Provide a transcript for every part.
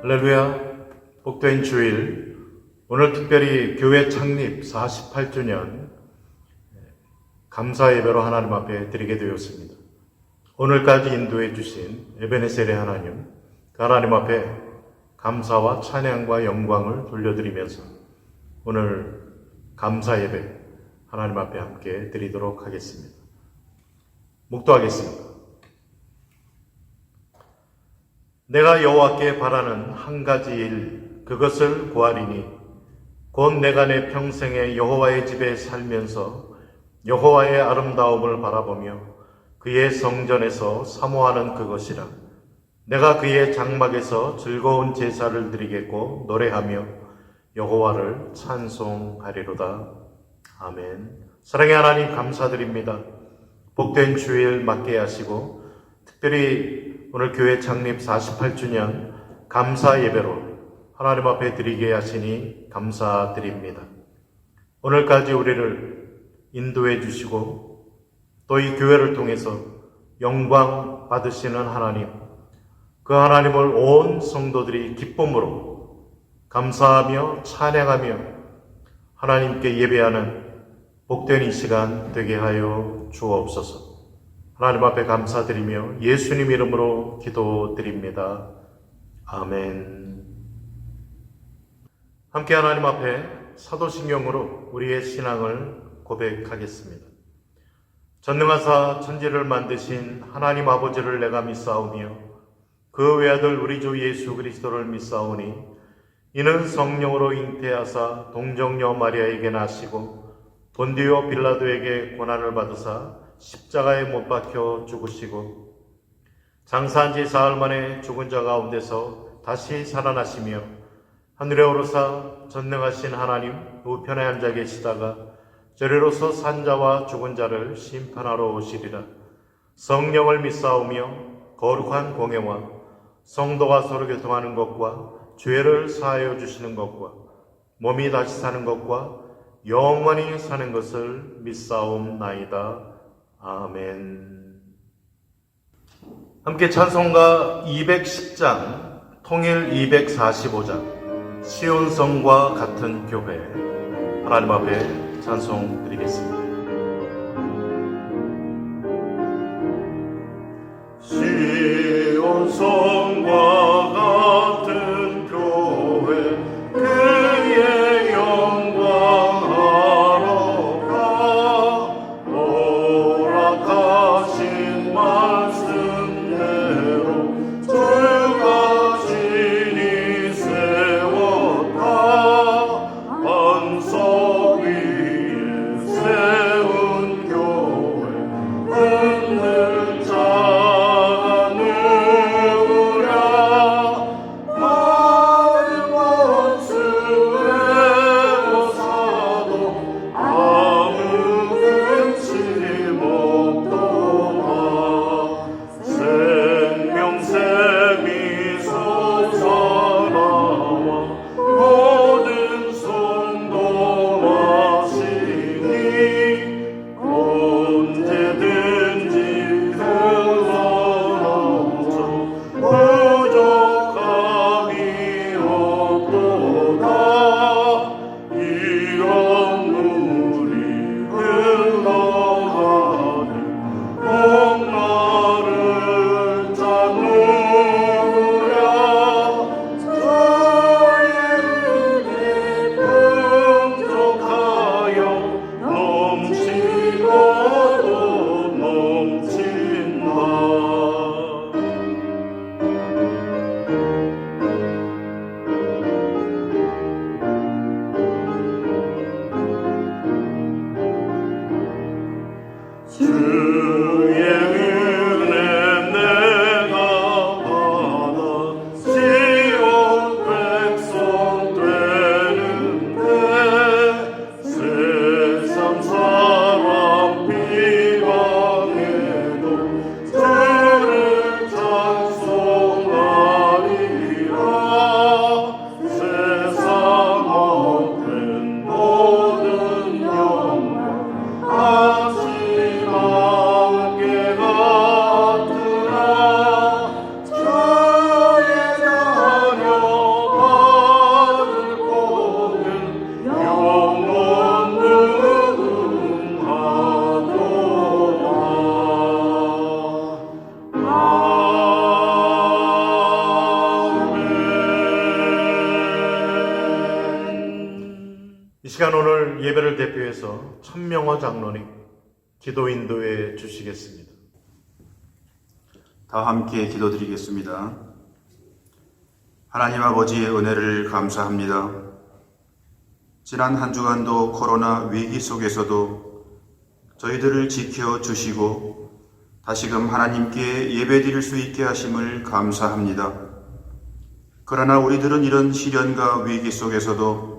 할렐루야, 복된 주일. 오늘 특별히 교회 창립 48주년 감사 예배로 하나님 앞에 드리게 되었습니다. 오늘까지 인도해 주신 에베네셀의 하나님, 그 하나님 앞에 감사와 찬양과 영광을 돌려드리면서 오늘 감사 예배 하나님 앞에 함께 드리도록 하겠습니다. 묵도하겠습니다. 내가 여호와께 바라는 한 가지 일, 그것을 구하리니 곧 내가 내 평생에 여호와의 집에 살면서 여호와의 아름다움을 바라보며 그의 성전에서 사모하는 그것이라. 내가 그의 장막에서 즐거운 제사를 드리겠고 노래하며 여호와를 찬송하리로다. 아멘. 사랑의 하나님, 감사드립니다. 복된 주일 맞게 하시고 특별히 오늘 교회 창립 48주년 감사 예배로 하나님 앞에 드리게 하시니 감사드립니다. 오늘까지 우리를 인도해 주시고 또 이 교회를 통해서 영광 받으시는 하나님, 그 하나님을 온 성도들이 기쁨으로 감사하며 찬양하며 하나님께 예배하는 복된 이 시간 되게 하여 주옵소서. 하나님 앞에 감사드리며 예수님 이름으로 기도드립니다. 아멘. 함께 하나님 앞에 사도신경으로 우리의 신앙을 고백하겠습니다. 전능하사 천지를 만드신 하나님 아버지를 내가 믿사오며 그 외아들 우리 주 예수 그리스도를 믿사오니 이는 성령으로 잉태하사 동정녀 마리아에게 나시고 본디오 빌라도에게 고난을 받으사 십자가에 못 박혀 죽으시고 장사한 지 사흘 만에 죽은 자 가운데서 다시 살아나시며 하늘에 오르사 전능하신 하나님 우편에 앉아 계시다가 저리로서 산 자와 죽은 자를 심판하러 오시리라. 성령을 믿사오며 거룩한 공예와 성도가 서로 교통하는 것과 죄를 사하여 주시는 것과 몸이 다시 사는 것과 영원히 사는 것을 믿사옵나이다. 아멘. 함께 찬송가 210장, 통일 245장, 시온성과 같은 교회, 하나님 앞에 찬송 드리겠습니다. 시온성과 같은 교회, 그의 영광하러 가. 허락하신 말씀대로 주가 신이 세웠다. 반석 위에 세운 교회, 흔들 자가 누구랴. 많은 원수의 모사도 아무 근심 없도다. 생명샘이 솟아나와 모든 손도 마시니 언제든지 흘러넘쳐 부족함이 없도다. 이런 물이 흘러가는 목마를 자 누구랴. 주의 은혜 풍족하여 넘치고도 넘친다. 주의 은혜 내가 받아 시온 백성 되는데 세상 사람 비방해도 주를 찬송하리라. 세상 얻은 모든 영광 하시마. 시간 오늘 예배를 대표해서 천명호 장로님 기도 인도해 주시겠습니다. 다 함께 기도드리겠습니다. 하나님 아버지의 은혜를 감사합니다. 지난 한 주간도 코로나 위기 속에서도 저희들을 지켜주시고 다시금 하나님께 예배드릴 수 있게 하심을 감사합니다. 그러나 우리들은 이런 시련과 위기 속에서도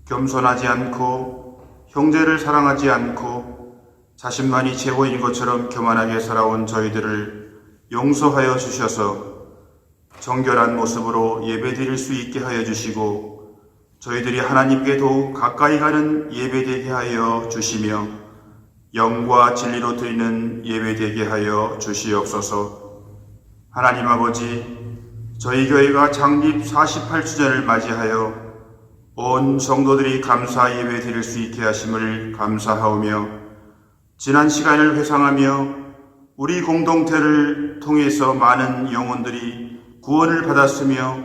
겸손하지 않고 형제를 사랑하지 않고 자신만이 최고인 것처럼 교만하게 살아온 저희들을 용서하여 주셔서 정결한 모습으로 예배드릴 수 있게 하여 주시고 저희들이 하나님께 더욱 가까이 가는 예배되게 하여 주시며 영과 진리로 드리는 예배되게 하여 주시옵소서. 하나님 아버지, 저희 교회가 창립 48주년을 맞이하여 온 성도들이 감사 예배 드릴 수 있게 하심을 감사하오며 지난 시간을 회상하며 우리 공동체를 통해서 많은 영혼들이 구원을 받았으며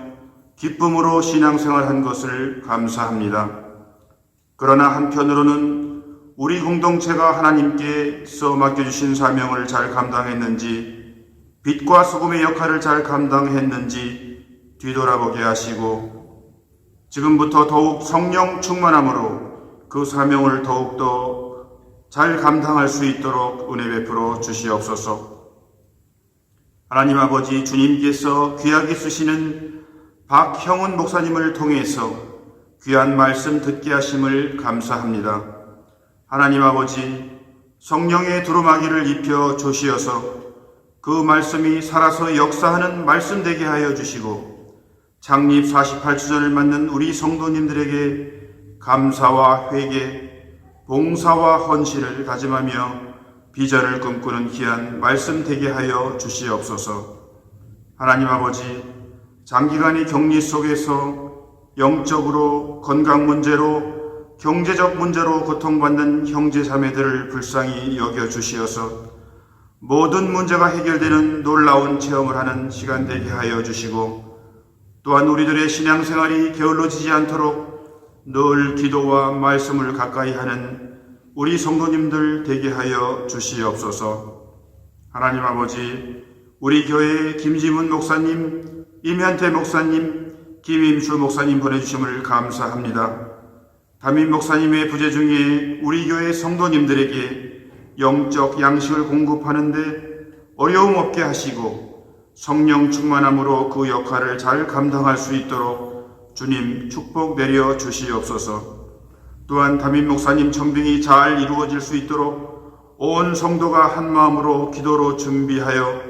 기쁨으로 신앙생활한 것을 감사합니다. 그러나 한편으로는 우리 공동체가 하나님께서 맡겨주신 사명을 잘 감당했는지 빛과 소금의 역할을 잘 감당했는지 뒤돌아보게 하시고 지금부터 더욱 성령 충만함으로 그 사명을 더욱더 잘 감당할 수 있도록 은혜 베풀어 주시옵소서. 하나님 아버지, 주님께서 귀하게 쓰시는 박형훈 목사님을 통해서 귀한 말씀 듣게 하심을 감사합니다. 하나님 아버지, 성령의 두루마기를 입혀 주시어서 그 말씀이 살아서 역사하는 말씀 되게 하여 주시고 창립 48주년을 맞는 우리 성도님들에게 감사와 회개, 봉사와 헌신을 다짐하며 비전을 꿈꾸는 귀한 말씀 되게 하여 주시옵소서. 하나님 아버지, 장기간의 격리 속에서 영적으로, 건강 문제로, 경제적 문제로 고통받는 형제 자매들을 불쌍히 여겨주시어서 모든 문제가 해결되는 놀라운 체험을 하는 시간 되게 하여 주시고 또한 우리들의 신앙생활이 게을러지지 않도록 늘 기도와 말씀을 가까이 하는 우리 성도님들 되게 하여 주시옵소서. 하나님 아버지, 우리 교회의 김지문 목사님, 임현태 목사님, 김임수 목사님 보내주심을 감사합니다. 담임 목사님의 부재 중에 우리 교회 성도님들에게 영적 양식을 공급하는데 어려움 없게 하시고 성령 충만함으로 그 역할을 잘 감당할 수 있도록 주님 축복 내려 주시옵소서. 또한 담임 목사님 청빙이 잘 이루어질 수 있도록 온 성도가 한 마음으로 기도로 준비하여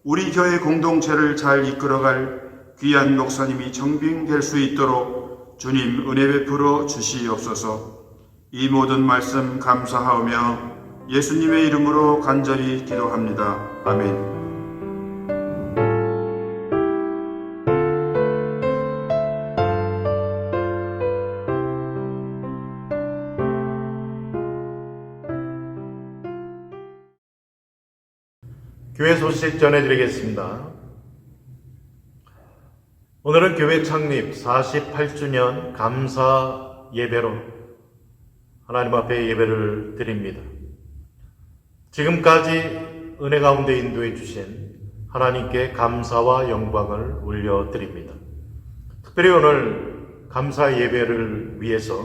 우리 교회 공동체를 잘 이끌어갈 귀한 목사님이 청빙될 수 있도록 주님 은혜 베풀어 주시옵소서. 이 모든 말씀 감사하오며 예수님의 이름으로 간절히 기도합니다. 아멘. 교회 소식 전해드리겠습니다. 오늘은 교회 창립 48주년 감사 예배로 하나님 앞에 예배를 드립니다. 지금까지 은혜 가운데 인도해 주신 하나님께 감사와 영광을 올려드립니다. 특별히 오늘 감사 예배를 위해서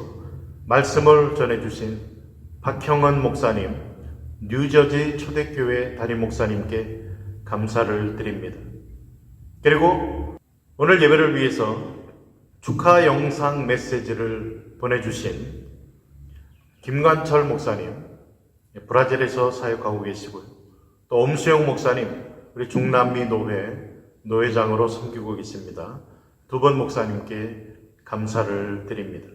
말씀을 전해주신 박형은 목사님, 뉴저지 초대교회 담임 목사님께 감사를 드립니다. 그리고 오늘 예배를 위해서 축하 영상 메시지를 보내주신 김관철 목사님, 브라질에서 사역하고 계시고요. 또 엄수영 목사님, 우리 중남미 노회장으로 섬기고 계십니다. 두 분 목사님께 감사를 드립니다.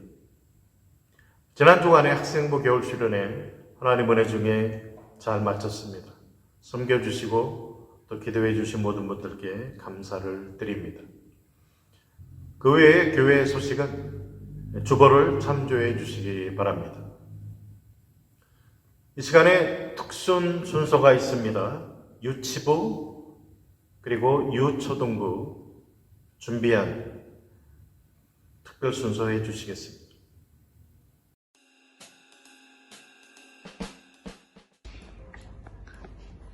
지난 주간에 학생부 겨울 수련회 하나님 은혜 중에 잘 마쳤습니다. 섬겨주시고 또 기도해 주신 모든 분들께 감사를 드립니다. 그 외에 교회 소식은 주보를 참조해 주시기 바랍니다. 이 시간에 특순 순서가 있습니다. 유치부 그리고 유초등부 준비한 특별 순서 해 주시겠습니다.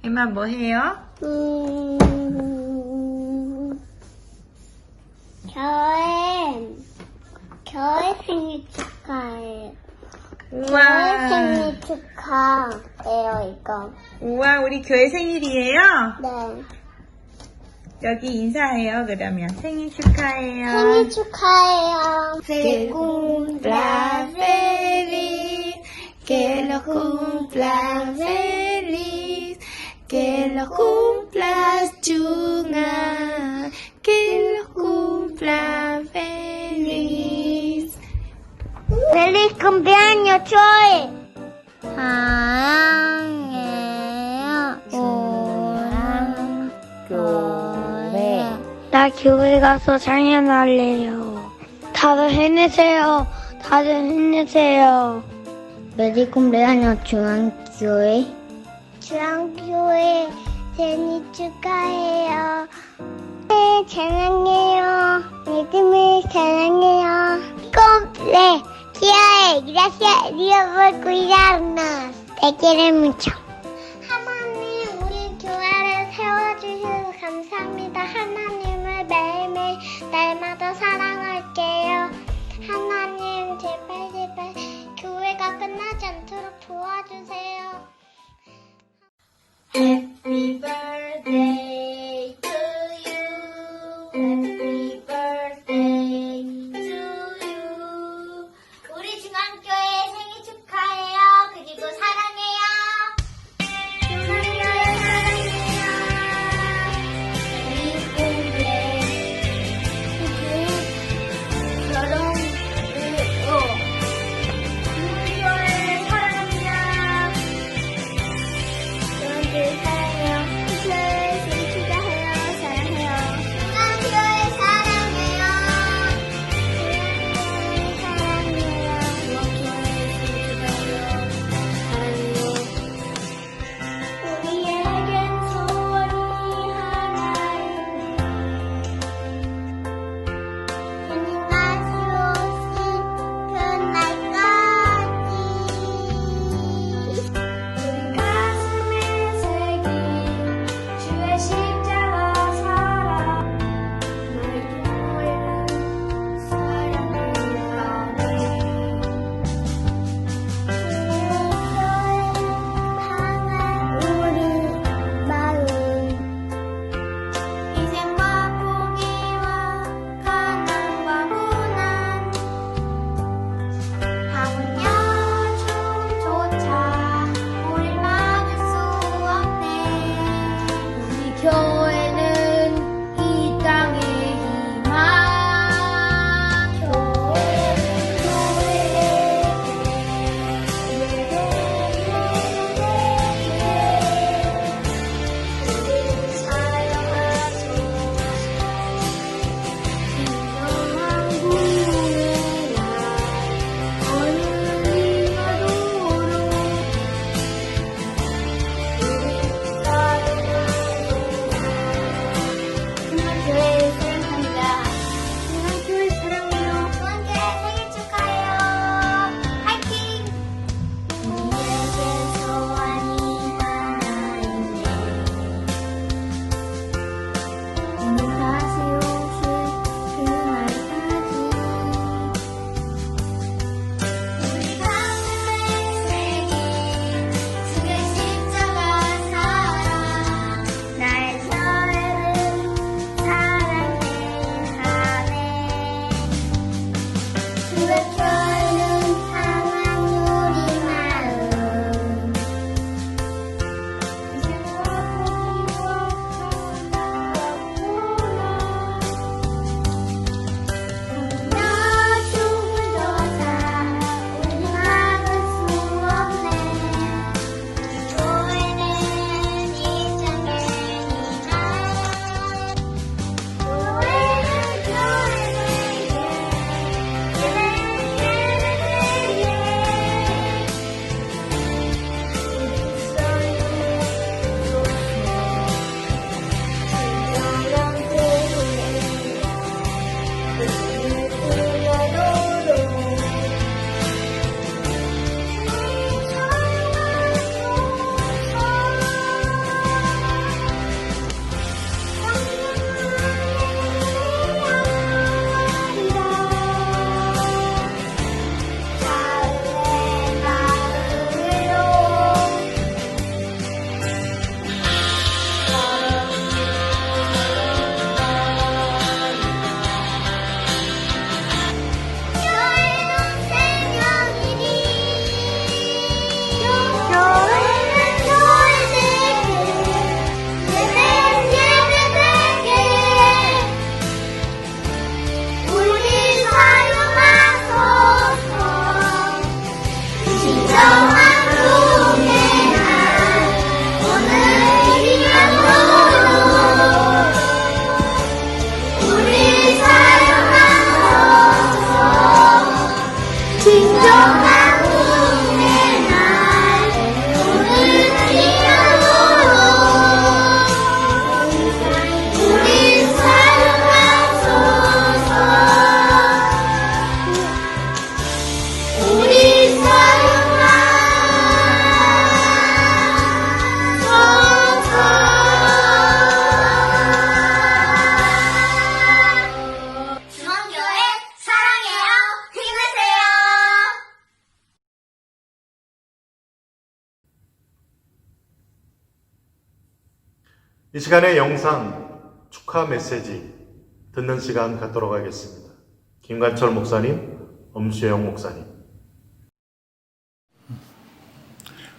엠마 뭐 해요? 저의 생일 축하해요. 저의 우와. 생일 축하해요, 이거. 우와, 우리 교회 생일이에요? 네. 여기 인사해요, 그러면. 생일 축하해요. 생일 축하해요. Que cumpla feliz, que lo cumpla feliz, que lo cumplas Junga, que lo cumpla feliz. 멜리 cumpleaños, 초이. 사랑해요. 오랑 교회. 나 교회 가서 장난할래요. 다들 힘내세요. 다들 힘내세요. 메리 cumpleaños, 중앙교회. 중앙교회 생일 축하해요. 네, 사랑해요. 믿음을 사랑해요. cumple, gracias, Dios por cuidarnos. Te quiero mucho. 하나님, 우리 교회를 세워주셔서 감사합니다. 하나님을 매일매일 날마다 사랑할게요. 하나님, 제발 교회가 끝나지 않도록 도와주세요. Happy birthday to you. Happy birthday to you. 우리 중앙교회 생일 축하해요. 그리고 사랑해요. 중앙교회 사랑해요. 우리 공부에 결혼을 우리 교회 사랑합니다. 이 시간에 영상 축하 메시지 듣는 시간 갖도록 하겠습니다. 김관철 목사님, 엄수영 목사님.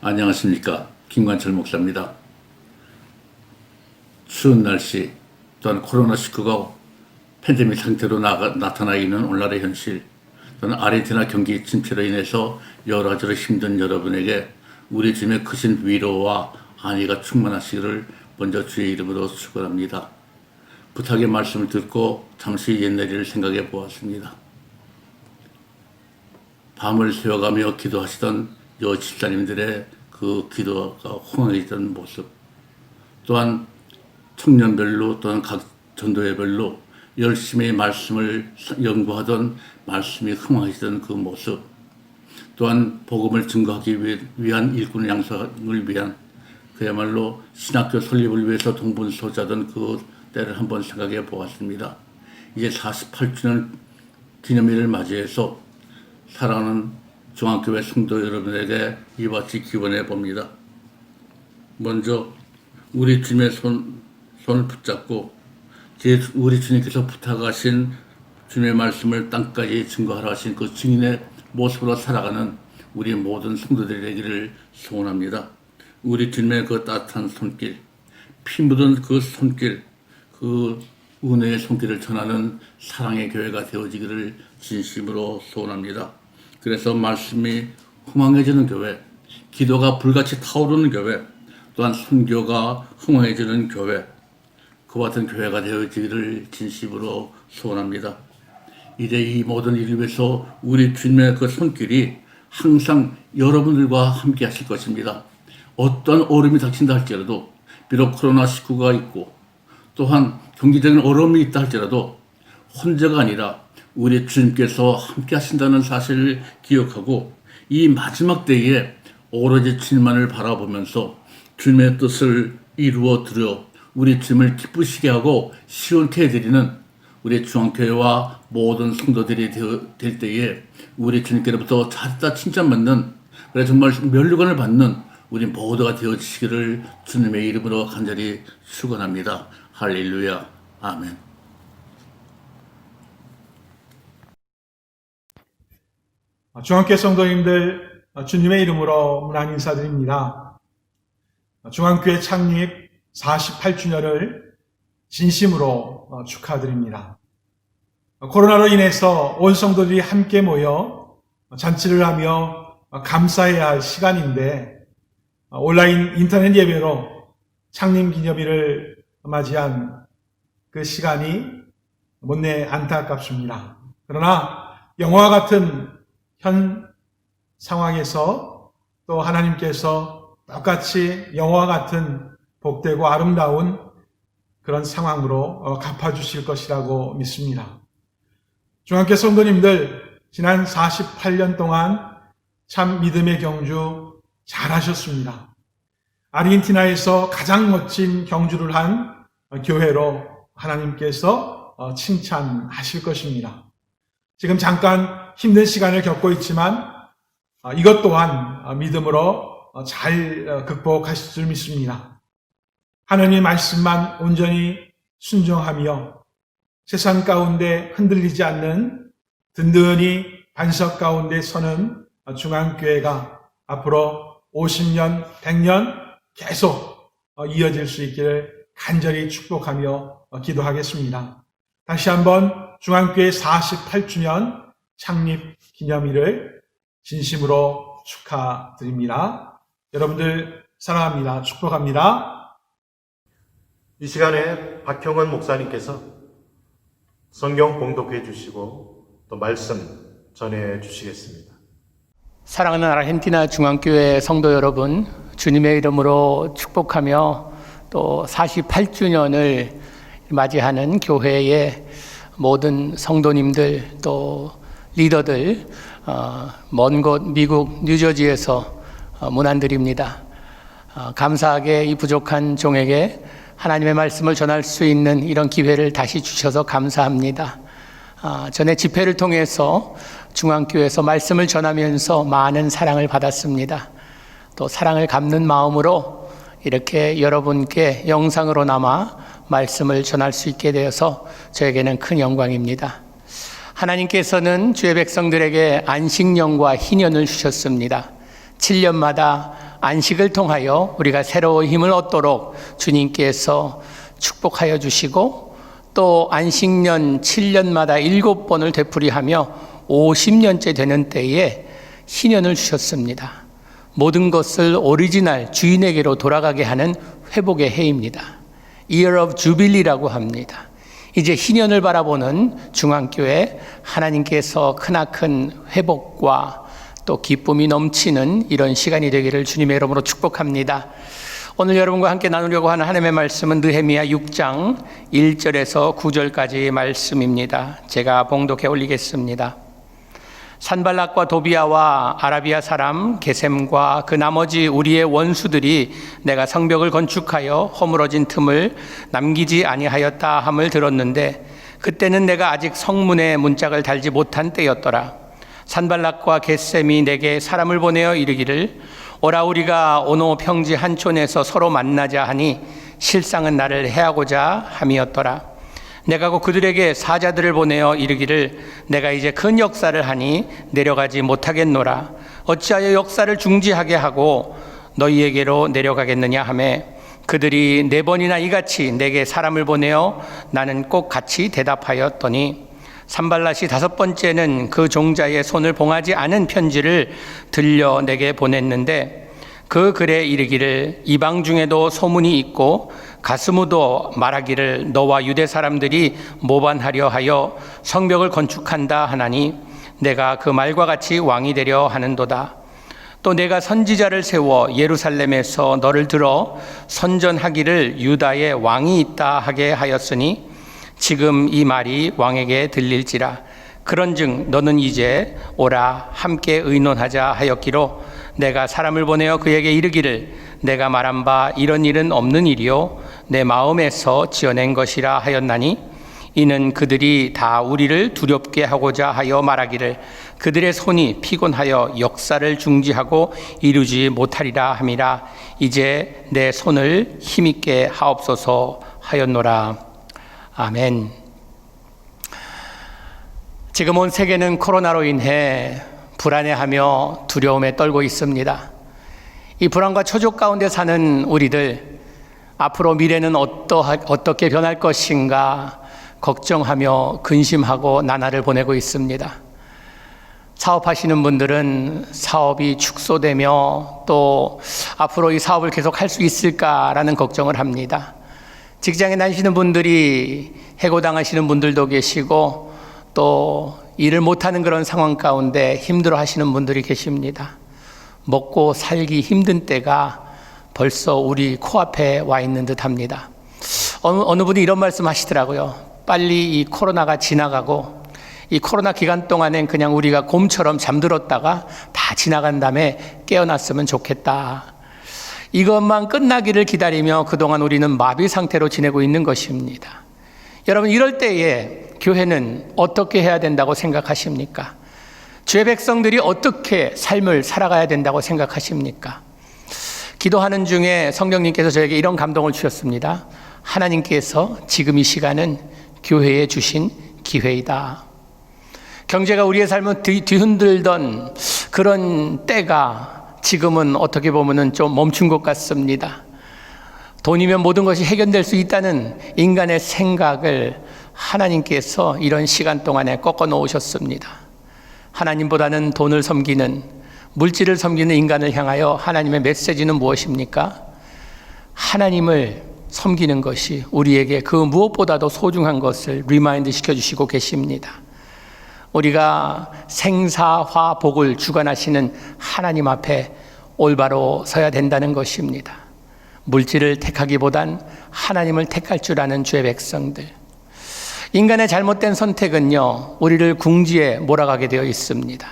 안녕하십니까. 김관철 목사입니다. 추운 날씨, 또한 코로나19가 팬데믹 상태로 나타나 있는 오늘날의 현실, 또는 아르헨티나 경기 침체로 인해서 여러 가지로 힘든 여러분에게 우리 주님의 크신 위로와 안위가 충만하시기를 먼저 주의 이름으로 축원합니다. 부탁의 말씀을 듣고 잠시 옛날을 생각해 보았습니다. 밤을 새워가며 기도하시던 여 집사님들의 그 기도가 호응해지던 모습, 또한 청년별로 또는 각 전도회별로 열심히 말씀을 연구하던 말씀이 흥황해지던 그 모습, 또한 복음을 증거하기 위한 일꾼 양성을 위한 그야말로 신학교 설립을 위해서 동분서자던 그 때를 한번 생각해 보았습니다. 이제 48주년 기념일을 맞이해서 사랑하는 중앙교회 성도 여러분에게 이와 같이 기원해 봅니다. 먼저 우리 주님의 손을 붙잡고 우리 주님께서 부탁하신 주님의 말씀을 땅까지 증거하라 하신 그 증인의 모습으로 살아가는 우리 모든 성도들이 되기를 소원합니다. 우리 주님의 그 따뜻한 손길, 피 묻은 그 손길, 그 은혜의 손길을 전하는 사랑의 교회가 되어지기를 진심으로 소원합니다. 그래서 말씀이 흥황해지는 교회, 기도가 불같이 타오르는 교회, 또한 선교가 흥황해지는 교회, 그와 같은 교회가 되어지기를 진심으로 소원합니다. 이제 이 모든 일을 위해서 우리 주님의 그 손길이 항상 여러분들과 함께 하실 것입니다. 어떤 어려움이 닥친다 할지라도, 비록 코로나19가 있고 또한 경제적인 어려움이 있다 할지라도 혼자가 아니라 우리 주님께서 함께 하신다는 사실을 기억하고 이 마지막 때에 오로지 주님만을 바라보면서 주님의 뜻을 이루어 드려 우리 주님을 기쁘시게 하고 시원케 해드리는 우리 중앙교회와 모든 성도들이 될 때에 우리 주님께로부터 잘했다 칭찬받는, 그래 정말 면류관을 받는 우리 모두가 되어지시기를 주님의 이름으로 간절히 축원합니다. 할렐루야. 아멘. 중앙교회 성도님들, 주님의 이름으로 문안 인사드립니다. 중앙교회 창립 48주년을 진심으로 축하드립니다. 코로나로 인해서 온 성도들이 함께 모여 잔치를 하며 감사해야 할 시간인데, 온라인 인터넷 예배로 창립 기념일을 맞이한 그 시간이 못내 안타깝습니다. 그러나 영화와 같은 현 상황에서 또 하나님께서 똑같이 영화와 같은 복되고 아름다운 그런 상황으로 갚아주실 것이라고 믿습니다. 중앙교회 성도님들, 지난 48년 동안 참 믿음의 경주 잘하셨습니다. 아르헨티나에서 가장 멋진 경주를 한 교회로 하나님께서 칭찬하실 것입니다. 지금 잠깐 힘든 시간을 겪고 있지만 이것 또한 믿음으로 잘 극복하실 줄 믿습니다. 하나님의 말씀만 온전히 순종하며 세상 가운데 흔들리지 않는 든든히 반석 가운데 서는 중앙교회가 앞으로 50년, 100년 계속 이어질 수 있기를 간절히 축복하며 기도하겠습니다. 다시 한번 중앙교회 48주년 창립 기념일을 진심으로 축하드립니다. 여러분들 사랑합니다. 축복합니다. 이 시간에 박형은 목사님께서 성경 봉독해 주시고 또 말씀 전해 주시겠습니다. 사랑하는 아르헨티나 중앙교회 성도 여러분, 주님의 이름으로 축복하며 또 48주년을 맞이하는 교회의 모든 성도님들 또 리더들, 먼 곳 미국 뉴저지에서 문안드립니다. 감사하게 이 부족한 종에게 하나님의 말씀을 전할 수 있는 이런 기회를 다시 주셔서 감사합니다. 전에 집회를 통해서 중앙교회에서 말씀을 전하면서 많은 사랑을 받았습니다. 또 사랑을 갚는 마음으로 이렇게 여러분께 영상으로나마 말씀을 전할 수 있게 되어서 저에게는 큰 영광입니다. 하나님께서는 주의 백성들에게 안식년과 희년을 주셨습니다. 7년마다 안식을 통하여 우리가 새로운 힘을 얻도록 주님께서 축복하여 주시고, 또 안식년 7년마다 7번을 되풀이하며 50년째 되는 때에 희년을 주셨습니다. 모든 것을 오리지널 주인에게로 돌아가게 하는 회복의 해입니다. Year of Jubilee라고 합니다. 이제 희년을 바라보는 중앙교회, 하나님께서 크나큰 회복과 또 기쁨이 넘치는 이런 시간이 되기를 주님의 이름으로 축복합니다. 오늘 여러분과 함께 나누려고 하는 하나님의 말씀은 느헤미야 6장 1절에서 9절까지 말씀입니다. 제가 봉독해 올리겠습니다. 산발락과 도비아와 아라비아 사람 게셈과 그 나머지 우리의 원수들이 내가 성벽을 건축하여 허물어진 틈을 남기지 아니하였다 함을 들었는데, 그때는 내가 아직 성문에 문짝을 달지 못한 때였더라. 산발락과 게셈이 내게 사람을 보내어 이르기를, 오라 우리가 오노 평지 한촌에서 서로 만나자 하니 실상은 나를 해하고자 함이었더라. 내가 그들에게 사자들을 보내어 이르기를, 내가 이제 큰 역사를 하니 내려가지 못하겠노라. 어찌하여 역사를 중지하게 하고 너희에게로 내려가겠느냐 하매, 그들이 4번이나 이같이 내게 사람을 보내어 나는 꼭 같이 대답하였더니, 산발랏이 5번째는 그 종자의 손을 봉하지 않은 편지를 들려 내게 보냈는데, 그 글에 이르기를, 이방 중에도 소문이 있고 가스무도 말하기를 너와 유대 사람들이 모반하려 하여 성벽을 건축한다 하나니, 내가 그 말과 같이 왕이 되려 하는도다. 또 내가 선지자를 세워 예루살렘에서 너를 들어 선전하기를 유다에 왕이 있다 하게 하였으니, 지금 이 말이 왕에게 들릴지라. 그런즉 너는 이제 오라 함께 의논하자 하였기로, 내가 사람을 보내어 그에게 이르기를, 내가 말한 바 이런 일은 없는 일이요 내 마음에서 지어낸 것이라 하였나니, 이는 그들이 다 우리를 두렵게 하고자 하여 말하기를, 그들의 손이 피곤하여 역사를 중지하고 이루지 못하리라 함이라. 이제 내 손을 힘있게 하옵소서 하였노라. 아멘. 지금 온 세계는 코로나로 인해 불안해하며 두려움에 떨고 있습니다. 이 불안과 초조 가운데 사는 우리들, 앞으로 미래는 어떻게 변할 것인가 걱정하며 근심하고 나날을 보내고 있습니다. 사업하시는 분들은 사업이 축소되며 또 앞으로 이 사업을 계속 할 수 있을까라는 걱정을 합니다. 직장에 다니시는 분들이 해고당하시는 분들도 계시고, 또 일을 못하는 그런 상황 가운데 힘들어 하시는 분들이 계십니다. 먹고 살기 힘든 때가 벌써 우리 코앞에 와 있는 듯 합니다. 어느 분이 이런 말씀 하시더라고요. 빨리 이 코로나가 지나가고, 이 코로나 기간 동안엔 그냥 우리가 곰처럼 잠들었다가 다 지나간 다음에 깨어났으면 좋겠다. 이것만 끝나기를 기다리며 그동안 우리는 마비 상태로 지내고 있는 것입니다. 여러분, 이럴 때에 교회는 어떻게 해야 된다고 생각하십니까? 주의 백성들이 어떻게 삶을 살아가야 된다고 생각하십니까? 기도하는 중에 성령님께서 저에게 이런 감동을 주셨습니다. 하나님께서 지금 이 시간은 교회에 주신 기회이다. 경제가 우리의 삶을 뒤흔들던 그런 때가 지금은 어떻게 보면 좀 멈춘 것 같습니다. 돈이면 모든 것이 해결될 수 있다는 인간의 생각을 하나님께서 이런 시간 동안에 꺾어 놓으셨습니다. 하나님보다는 돈을 섬기는, 물질을 섬기는 인간을 향하여 하나님의 메시지는 무엇입니까? 하나님을 섬기는 것이 우리에게 그 무엇보다도 소중한 것을 리마인드 시켜주시고 계십니다. 우리가 생사화 복을 주관하시는 하나님 앞에 올바로 서야 된다는 것입니다. 물질을 택하기보단 하나님을 택할 줄 아는 주의 백성들. 인간의 잘못된 선택은요, 우리를 궁지에 몰아가게 되어 있습니다.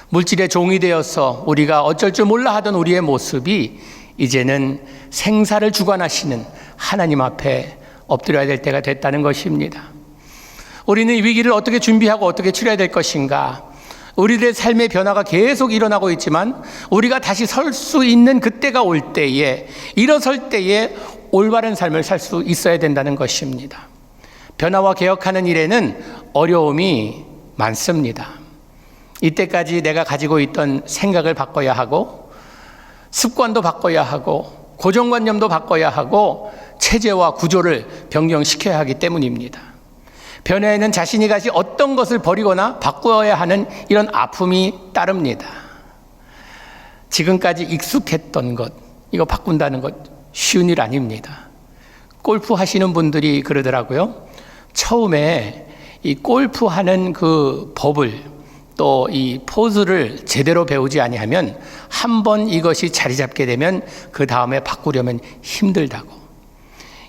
물질의 종이 되어서 우리가 어쩔 줄 몰라 하던 우리의 모습이 이제는 생사를 주관하시는 하나님 앞에 엎드려야 될 때가 됐다는 것입니다. 우리는 이 위기를 어떻게 준비하고 어떻게 치료해야 될 것인가? 우리들의 삶의 변화가 계속 일어나고 있지만 우리가 다시 설 수 있는 그때가 올 때에, 일어설 때에 올바른 삶을 살 수 있어야 된다는 것입니다. 변화와 개혁하는 일에는 어려움이 많습니다. 이때까지 내가 가지고 있던 생각을 바꿔야 하고, 습관도 바꿔야 하고, 고정관념도 바꿔야 하고, 체제와 구조를 변경시켜야 하기 때문입니다. 변화에는 자신이 가진 어떤 것을 버리거나 바꾸어야 하는 이런 아픔이 따릅니다. 지금까지 익숙했던 것, 이거 바꾼다는 것 쉬운 일 아닙니다. 골프 하시는 분들이 그러더라고요. 처음에 이 골프 하는 그 법을, 또 이 포즈를 제대로 배우지 아니하면 한번 이것이 자리 잡게 되면 그 다음에 바꾸려면 힘들다고.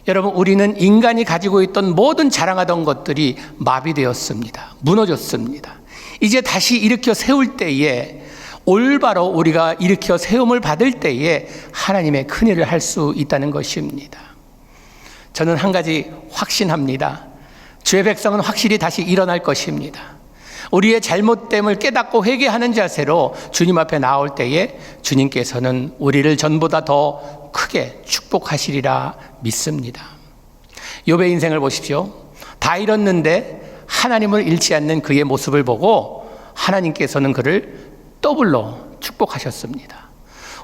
여러분, 우리는 인간이 가지고 있던 모든 자랑하던 것들이 마비되었습니다. 무너졌습니다. 이제 다시 일으켜 세울 때에, 올바로 우리가 일으켜 세움을 받을 때에 하나님의 큰일을 할 수 있다는 것입니다. 저는 한 가지 확신합니다. 주의 백성은 확실히 다시 일어날 것입니다. 우리의 잘못됨을 깨닫고 회개하는 자세로 주님 앞에 나올 때에 주님께서는 우리를 전보다 더 크게 축복하시리라 믿습니다. 욥의 인생을 보십시오. 다 잃었는데 하나님을 잃지 않는 그의 모습을 보고 하나님께서는 그를 더블로 축복하셨습니다.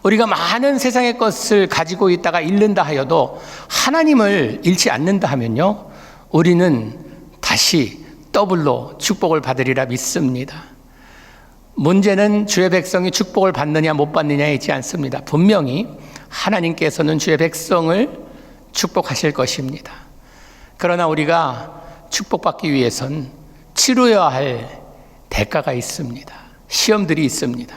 우리가 많은 세상의 것을 가지고 있다가 잃는다 하여도 하나님을 잃지 않는다 하면요, 우리는 다시 더블로 축복을 받으리라 믿습니다. 문제는 주의 백성이 축복을 받느냐 못 받느냐에 있지 않습니다. 분명히 하나님께서는 주의 백성을 축복하실 것입니다. 그러나 우리가 축복받기 위해선 치러야 할 대가가 있습니다. 시험들이 있습니다.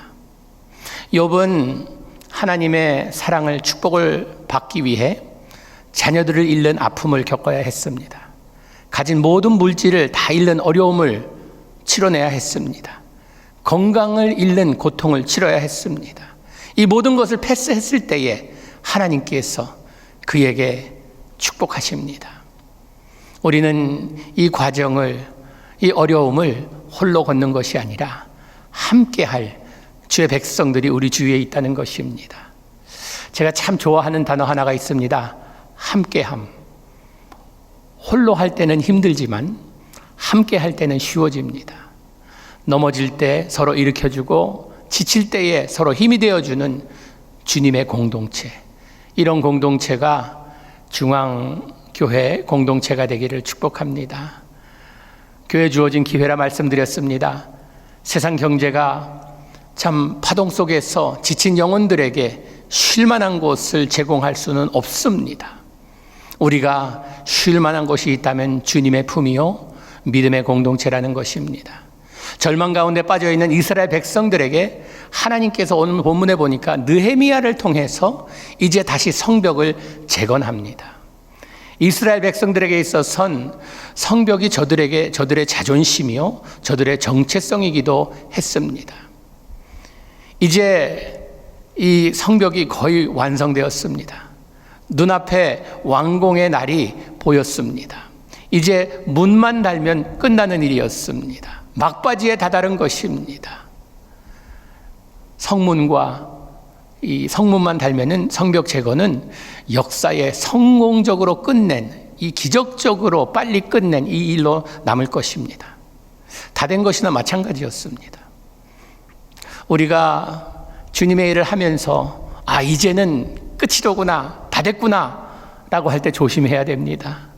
욥은 하나님의 사랑을, 축복을 받기 위해 자녀들을 잃는 아픔을 겪어야 했습니다. 가진 모든 물질을 다 잃는 어려움을 치러내야 했습니다. 건강을 잃는 고통을 치러야 했습니다. 이 모든 것을 패스했을 때에 하나님께서 그에게 축복하십니다. 우리는 이 과정을, 이 어려움을 홀로 걷는 것이 아니라 함께할 주의 백성들이 우리 주위에 있다는 것입니다. 제가 참 좋아하는 단어 하나가 있습니다. 함께함. 홀로 할 때는 힘들지만 함께 할 때는 쉬워집니다. 넘어질 때 서로 일으켜주고, 지칠 때에 서로 힘이 되어주는 주님의 공동체, 이런 공동체가 중앙교회 공동체가 되기를 축복합니다. 교회 주어진 기회라 말씀드렸습니다. 세상 경제가 참 파동 속에서 지친 영혼들에게 쉴 만한 곳을 제공할 수는 없습니다. 우리가 쉴 만한 곳이 있다면 주님의 품이요 믿음의 공동체라는 것입니다. 절망 가운데 빠져있는 이스라엘 백성들에게 하나님께서 오늘 본문에 보니까 느헤미야를 통해서 이제 다시 성벽을 재건합니다. 이스라엘 백성들에게 있어선 성벽이 저들의 자존심이요 저들의 정체성이기도 했습니다. 이제 이 성벽이 거의 완성되었습니다. 눈앞에 완공의 날이 보였습니다. 이제 문만 달면 끝나는 일이었습니다. 막바지에 다다른 것입니다. 성문과 이 성문만 달면은 성벽 제거는 역사에 성공적으로 끝낸, 이 기적적으로 빨리 끝낸 이 일로 남을 것입니다. 다 된 것이나 마찬가지였습니다. 우리가 주님의 일을 하면서 이제는 끝이로구나, 다 됐구나 라고 할 때 조심해야 됩니다.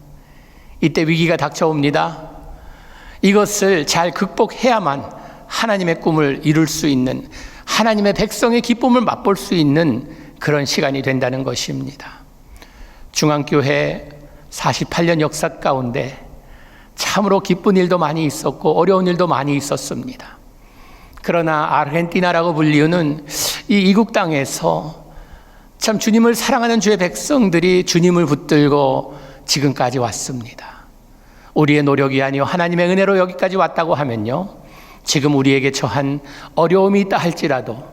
이때 위기가 닥쳐옵니다. 이것을 잘 극복해야만 하나님의 꿈을 이룰 수 있는, 하나님의 백성의 기쁨을 맛볼 수 있는 그런 시간이 된다는 것입니다. 중앙교회 48년 역사 가운데 참으로 기쁜 일도 많이 있었고 어려운 일도 많이 있었습니다. 그러나 아르헨티나라고 불리우는 이 이국 땅에서 참 주님을 사랑하는 주의 백성들이 주님을 붙들고 지금까지 왔습니다. 우리의 노력이 아니요 하나님의 은혜로 여기까지 왔다고 하면요, 지금 우리에게 처한 어려움이 있다 할지라도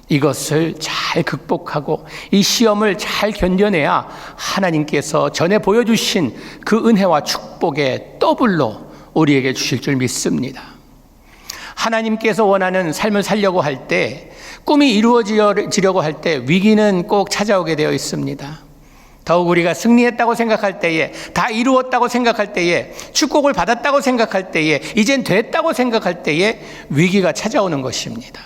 이것을 잘 극복하고 이 시험을 잘 견뎌내야 하나님께서 전에 보여주신 그 은혜와 축복의 더블로 우리에게 주실 줄 믿습니다. 하나님께서 원하는 삶을 살려고 할 때, 꿈이 이루어지려고 할 때 위기는 꼭 찾아오게 되어 있습니다. 더욱 우리가 승리했다고 생각할 때에, 다 이루었다고 생각할 때에, 축복을 받았다고 생각할 때에, 이젠 됐다고 생각할 때에 위기가 찾아오는 것입니다.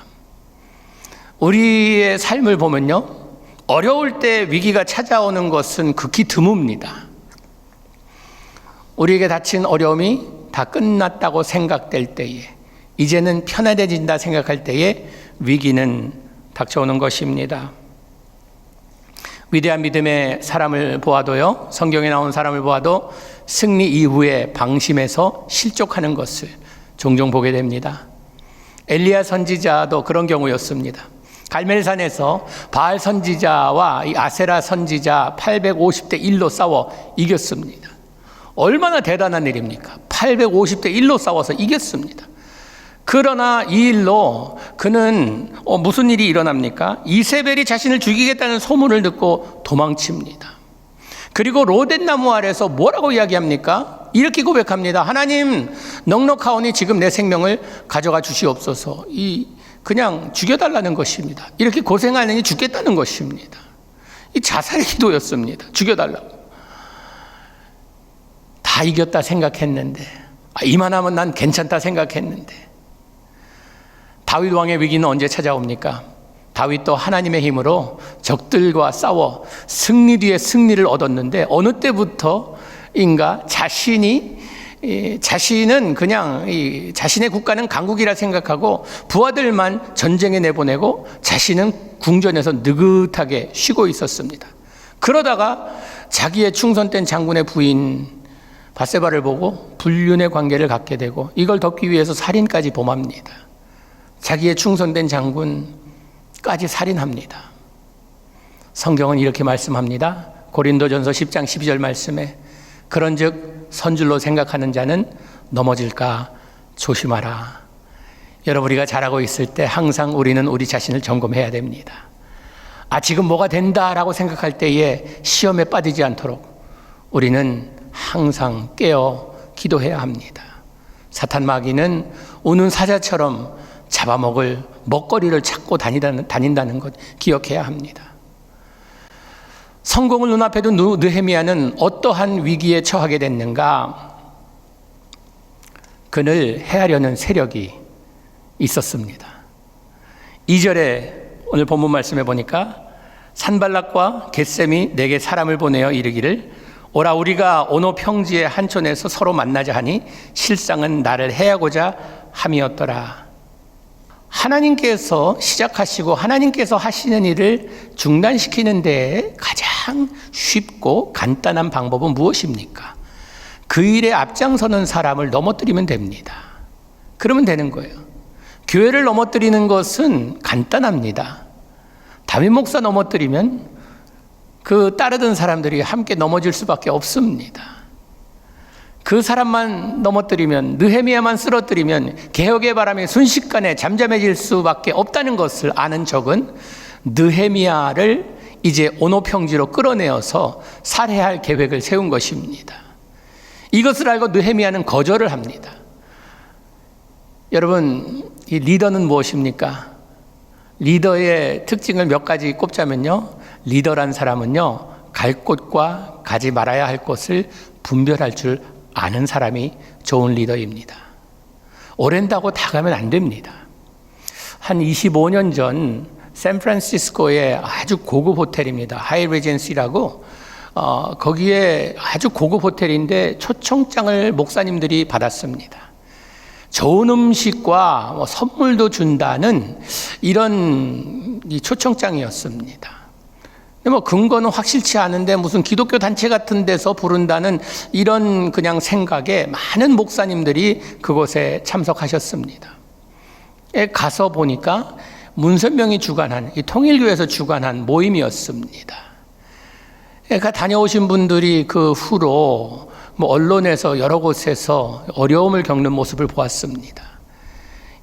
우리의 삶을 보면요, 어려울 때 위기가 찾아오는 것은 극히 드뭅니다. 우리에게 닥친 어려움이 다 끝났다고 생각될 때에, 이제는 편안해진다 생각할 때에 위기는 닥쳐오는 것입니다. 위대한 믿음의 사람을 보아도요, 성경에 나온 사람을 보아도 승리 이후에 방심해서 실족하는 것을 종종 보게 됩니다. 엘리야 선지자도 그런 경우였습니다. 갈멜산에서 바알 선지자와 이 아세라 선지자 850대 1로 싸워 이겼습니다. 얼마나 대단한 일입니까? 850대 1로 싸워서 이겼습니다. 그러나 이 일로 그는 무슨 일이 일어납니까? 이세벨이 자신을 죽이겠다는 소문을 듣고 도망칩니다. 그리고 로댓나무 아래서 뭐라고 이야기합니까? 이렇게 고백합니다. 하나님, 넉넉하오니 지금 내 생명을 가져가 주시옵소서. 그냥 죽여달라는 것입니다. 이렇게 고생하느니 죽겠다는 것입니다. 이 자살의 기도였습니다. 죽여달라고. 다 이겼다 생각했는데, 이만하면 난 괜찮다 생각했는데, 다윗 왕의 위기는 언제 찾아옵니까? 다윗도 하나님의 힘으로 적들과 싸워 승리 뒤에 승리를 얻었는데, 어느 때부터인가 자신은 그냥 자신의 국가는 강국이라 생각하고 부하들만 전쟁에 내보내고 자신은 궁전에서 느긋하게 쉬고 있었습니다. 그러다가 자기의 충성된 장군의 부인 밧세바를 보고 불륜의 관계를 갖게 되고, 이걸 덮기 위해서 살인까지 범합니다. 자기의 충성된 장군까지 살인합니다. 성경은 이렇게 말씀합니다. 고린도전서 10장 12절 말씀에, 그런즉 선줄로 생각하는 자는 넘어질까 조심하라. 여러분, 우리가 잘하고 있을 때 항상 우리는 우리 자신을 점검해야 됩니다. 지금 뭐가 된다라고 생각할 때에 시험에 빠지지 않도록 우리는 항상 깨어 기도해야 합니다. 사탄 마귀는 우는 사자처럼 잡아먹을 먹거리를 찾고 다닌다는 것 기억해야 합니다. 성공을 눈앞에 둔 느헤미야는 어떠한 위기에 처하게 됐는가? 그를 해하려는 세력이 있었습니다. 2절에 오늘 본문 말씀해 보니까, 산발락과 겟셈이 내게 사람을 보내어 이르기를, 오라 우리가 오노 평지의 한촌에서 서로 만나자 하니 실상은 나를 해하고자 함이었더라. 하나님께서 시작하시고 하나님께서 하시는 일을 중단시키는 데에 가장 쉽고 간단한 방법은 무엇입니까? 그 일에 앞장서는 사람을 넘어뜨리면 됩니다. 그러면 되는 거예요. 교회를 넘어뜨리는 것은 간단합니다. 담임 목사 넘어뜨리면 그 따르던 사람들이 함께 넘어질 수밖에 없습니다. 그 사람만 넘어뜨리면, 느헤미야만 쓰러뜨리면 개혁의 바람이 순식간에 잠잠해질 수밖에 없다는 것을 아는 적은 느헤미야를 이제 오노 평지로 끌어내어서 살해할 계획을 세운 것입니다. 이것을 알고 느헤미야는 거절을 합니다. 여러분, 이 리더는 무엇입니까? 리더의 특징을 몇 가지 꼽자면요, 리더란 사람은요, 갈 곳과 가지 말아야 할 곳을 분별할 줄 아는 사람이 좋은 리더입니다. 오랜다고 다 가면 안 됩니다. 한 25년 전 샌프란시스코의 아주 고급 호텔입니다. 하이 리젠시라고, 거기에 아주 고급 호텔인데 초청장을 목사님들이 받았습니다. 좋은 음식과 선물도 준다는 이런 초청장이었습니다. 근거는 확실치 않은데 무슨 기독교 단체 같은 데서 부른다는 이런 그냥 생각에 많은 목사님들이 그곳에 참석하셨습니다. 가서 보니까 문선명이 주관한, 이 통일교에서 주관한 모임이었습니다. 다녀오신 분들이 그 후로 언론에서 여러 곳에서 어려움을 겪는 모습을 보았습니다.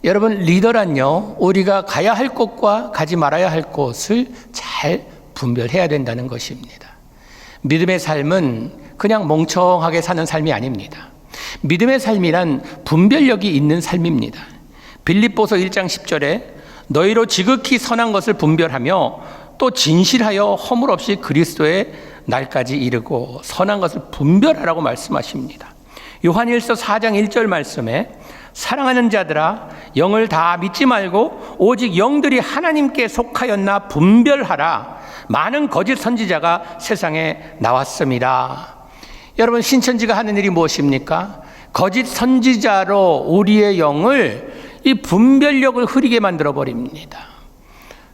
여러분, 리더란요, 우리가 가야 할 곳과 가지 말아야 할 곳을 잘 분별해야 된다는 것입니다. 믿음의 삶은 그냥 멍청하게 사는 삶이 아닙니다. 믿음의 삶이란 분별력이 있는 삶입니다. 빌립보서 1장 10절에 너희로 지극히 선한 것을 분별하며 또 진실하여 허물 없이 그리스도의 날까지 이르고 선한 것을 분별하라고 말씀하십니다. 요한일서 4장 1절 말씀에 사랑하는 자들아 영을 다 믿지 말고 오직 영들이 하나님께 속하였나 분별하라. 많은 거짓 선지자가 세상에 나왔습니다. 여러분, 신천지가 하는 일이 무엇입니까? 거짓 선지자로 우리의 영을 이 분별력을 흐리게 만들어 버립니다.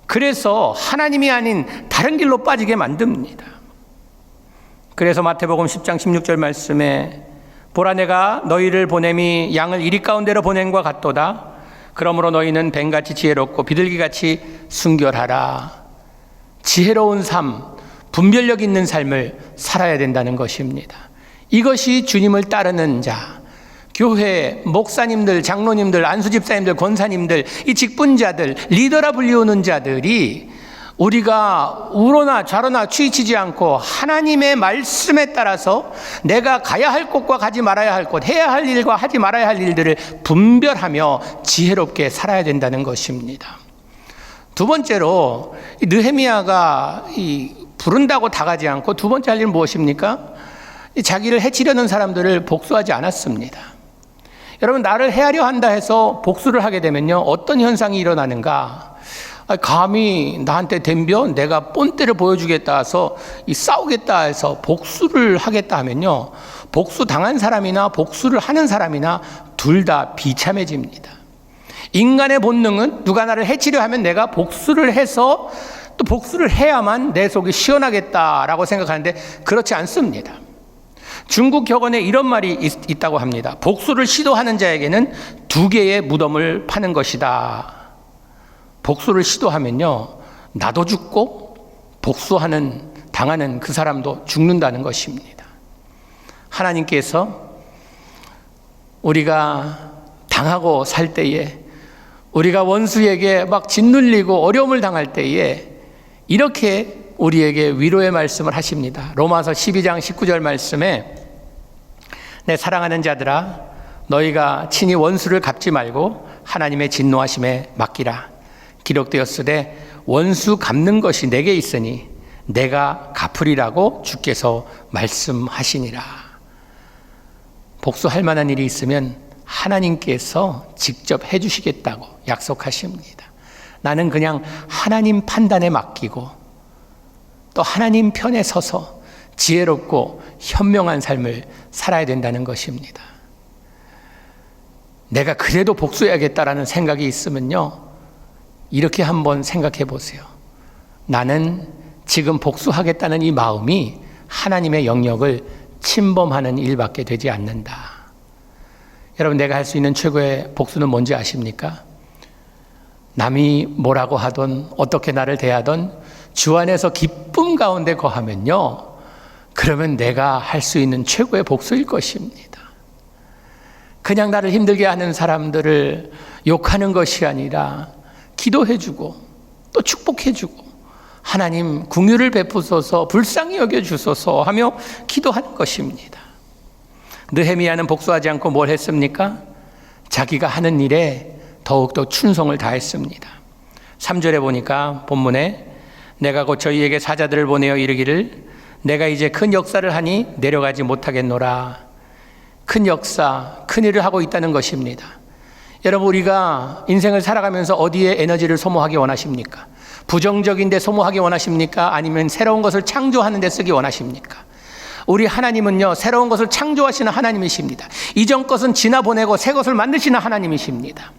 그래서 하나님이 아닌 다른 길로 빠지게 만듭니다. 그래서 마태복음 10장 16절 말씀에 보라 내가 너희를 보냄이 양을 이리 가운데로 보냄과 같도다. 그러므로 너희는 뱀같이 지혜롭고 비둘기같이 순결하라. 지혜로운 삶, 분별력 있는 삶을 살아야 된다는 것입니다. 이것이 주님을 따르는 자, 교회, 목사님들, 장로님들, 안수집사님들, 권사님들, 이 직분자들, 리더라 불리우는 자들이 우리가 우로나 좌로나 치우치지 않고 하나님의 말씀에 따라서 내가 가야 할 곳과 가지 말아야 할 곳, 해야 할 일과 하지 말아야 할 일들을 분별하며 지혜롭게 살아야 된다는 것입니다. 두 번째로 느헤미야가 부른다고 다가지 않고 두 번째 할 일은 무엇입니까? 자기를 해치려는 사람들을 복수하지 않았습니다. 여러분, 나를 해하려 한다 해서 복수를 하게 되면요, 어떤 현상이 일어나는가? 감히 나한테 덤벼 내가 본때를 보여주겠다 해서 싸우겠다 해서 복수를 하겠다 하면요, 복수 당한 사람이나 복수를 하는 사람이나 둘 다 비참해집니다. 인간의 본능은 누가 나를 해치려 하면 내가 복수를 해서 또 복수를 해야만 내 속이 시원하겠다라고 생각하는데 그렇지 않습니다. 중국 격언에 이런 말이 있다고 합니다. 복수를 시도하는 자에게는 두 개의 무덤을 파는 것이다. 복수를 시도하면요, 나도 죽고 당하는 그 사람도 죽는다는 것입니다. 하나님께서 우리가 당하고 살 때에, 우리가 원수에게 막 짓눌리고 어려움을 당할 때에 이렇게 우리에게 위로의 말씀을 하십니다. 로마서 12장 19절 말씀에 내 사랑하는 자들아 너희가 친히 원수를 갚지 말고 하나님의 진노하심에 맡기라. 기록되었으되 원수 갚는 것이 내게 있으니 내가 갚으리라고 주께서 말씀하시니라. 복수할 만한 일이 있으면 하나님께서 직접 해주시겠다고 약속하십니다. 나는 그냥 하나님 판단에 맡기고 또 하나님 편에 서서 지혜롭고 현명한 삶을 살아야 된다는 것입니다. 내가 그래도 복수해야겠다라는 생각이 있으면요, 이렇게 한번 생각해 보세요. 나는 지금 복수하겠다는 이 마음이 하나님의 영역을 침범하는 일밖에 되지 않는다. 여러분, 내가 할 수 있는 최고의 복수는 뭔지 아십니까? 남이 뭐라고 하든 어떻게 나를 대하든 주 안에서 기쁨 가운데 거하면요, 그러면 내가 할 수 있는 최고의 복수일 것입니다. 그냥 나를 힘들게 하는 사람들을 욕하는 것이 아니라 기도해주고 또 축복해주고 하나님 긍휼을 베푸소서, 불쌍히 여겨주소서 하며 기도하는 것입니다. 느헤미야는 복수하지 않고 뭘 했습니까? 자기가 하는 일에 더욱더 충성을 다했습니다. 3절에 보니까 본문에 내가 곧 저희에게 사자들을 보내어 이르기를 내가 이제 큰 역사를 하니 내려가지 못하겠노라. 큰 역사, 큰 일을 하고 있다는 것입니다. 여러분, 우리가 인생을 살아가면서 어디에 에너지를 소모하기 원하십니까? 부정적인 데 소모하기 원하십니까? 아니면 새로운 것을 창조하는 데 쓰기 원하십니까? 우리 하나님은요, 새로운 것을 창조하시는 하나님이십니다. 이전 것은 지나보내고 새 것을 만드시는 하나님이십니다.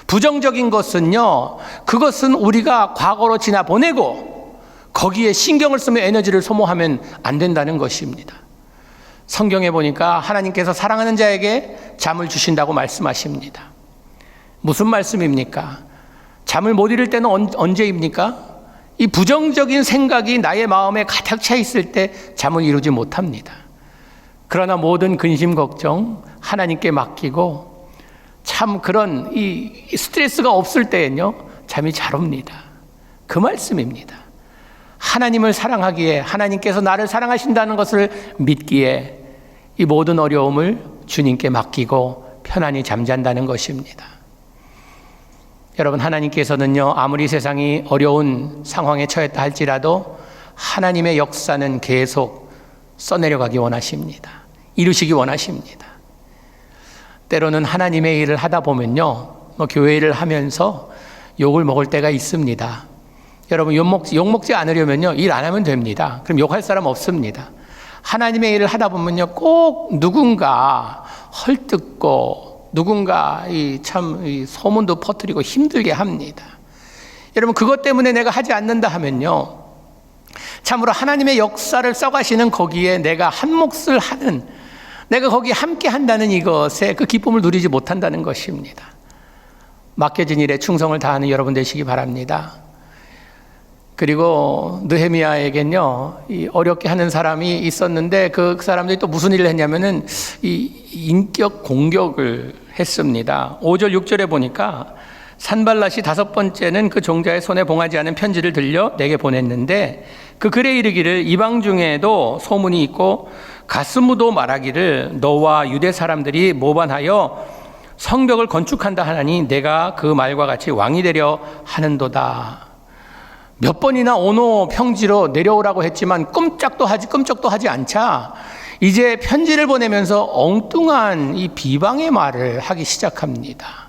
부정적인 것은요, 그것은 우리가 과거로 지나보내고 거기에 신경을 쓰며 에너지를 소모하면 안 된다는 것입니다. 성경에 보니까 하나님께서 사랑하는 자에게 잠을 주신다고 말씀하십니다. 무슨 말씀입니까? 잠을 못 이룰 때는 언제입니까? 이 부정적인 생각이 나의 마음에 가득 차 있을 때 잠을 이루지 못합니다. 그러나 모든 근심 걱정 하나님께 맡기고 참 그런 이 스트레스가 없을 때엔요, 잠이 잘 옵니다. 그 말씀입니다. 하나님을 사랑하기에, 하나님께서 나를 사랑하신다는 것을 믿기에 이 모든 어려움을 주님께 맡기고 편안히 잠잔다는 것입니다. 여러분, 하나님께서는요, 아무리 세상이 어려운 상황에 처했다 할지라도 하나님의 역사는 계속 써내려가기 원하십니다. 이루시기 원하십니다. 때로는 하나님의 일을 하다 보면요, 교회 일을 하면서 욕을 먹을 때가 있습니다. 여러분, 욕먹지 않으려면요, 일 안 하면 됩니다. 그럼 욕할 사람 없습니다. 하나님의 일을 하다 보면요, 꼭 누군가 헐뜯고 누군가 참 소문도 퍼뜨리고 힘들게 합니다. 여러분, 그것 때문에 내가 하지 않는다 하면요, 참으로 하나님의 역사를 써가시는 거기에 내가 한 몫을 하는, 내가 거기에 함께 한다는 이것에 그 기쁨을 누리지 못한다는 것입니다. 맡겨진 일에 충성을 다하는 여러분 되시기 바랍니다. 그리고 느헤미야에겐요, 이 어렵게 하는 사람이 있었는데 그 사람들이 또 무슨 일을 했냐면은 이 인격 공격을 했습니다. 5절 6절에 보니까 산발랏이 5번째는 그 종자의 손에 봉하지 않은 편지를 들려 내게 보냈는데 그 글에 이르기를 이방 중에도 소문이 있고 가스무도 말하기를 너와 유대 사람들이 모반하여 성벽을 건축한다 하나니 내가 그 말과 같이 왕이 되려 하는도다. 몇 번이나 오노 평지로 내려오라고 했지만 끔찍도 하지 않자 이제 편지를 보내면서 엉뚱한 이 비방의 말을 하기 시작합니다.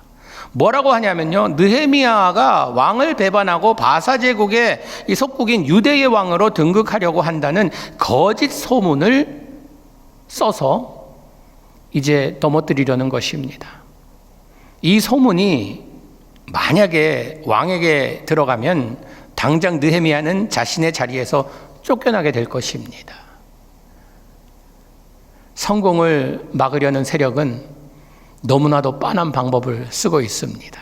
뭐라고 하냐면요, 느헤미야가 왕을 배반하고 바사 제국의 이 속국인 유대의 왕으로 등극하려고 한다는 거짓 소문을 써서 이제 넘어뜨리려는 것입니다. 이 소문이 만약에 왕에게 들어가면 당장 느헤미야는 자신의 자리에서 쫓겨나게 될 것입니다. 성공을 막으려는 세력은 너무나도 빤한 방법을 쓰고 있습니다.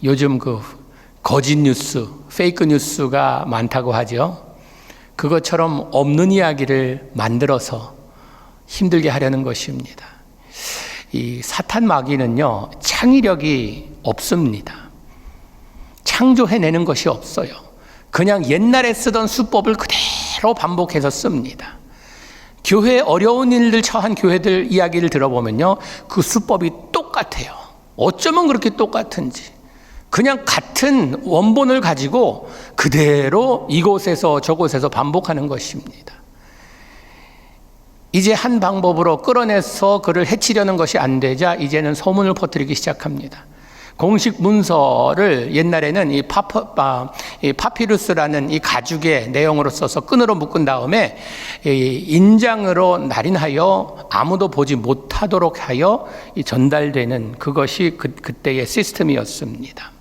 요즘 그 거짓 뉴스, 페이크 뉴스가 많다고 하죠. 그것처럼 없는 이야기를 만들어서 힘들게 하려는 것입니다. 이 사탄 마귀는요, 창의력이 없습니다. 창조해내는 것이 없어요. 그냥 옛날에 쓰던 수법을 그대로 반복해서 씁니다. 교회에 어려운 일들 처한 교회들 이야기를 들어보면요, 그 수법이 똑같아요. 어쩌면 그렇게 똑같은지. 그냥 같은 원본을 가지고 그대로 이곳에서 저곳에서 반복하는 것입니다. 이제 한 방법으로 끌어내서 그를 해치려는 것이 안 되자 이제는 소문을 퍼뜨리기 시작합니다. 공식 문서를 옛날에는 이 파피루스라는 이 가죽의 내용으로 써서 끈으로 묶은 다음에 인장으로 날인하여 아무도 보지 못하도록 하여 전달되는 그것이 그때의 시스템이었습니다.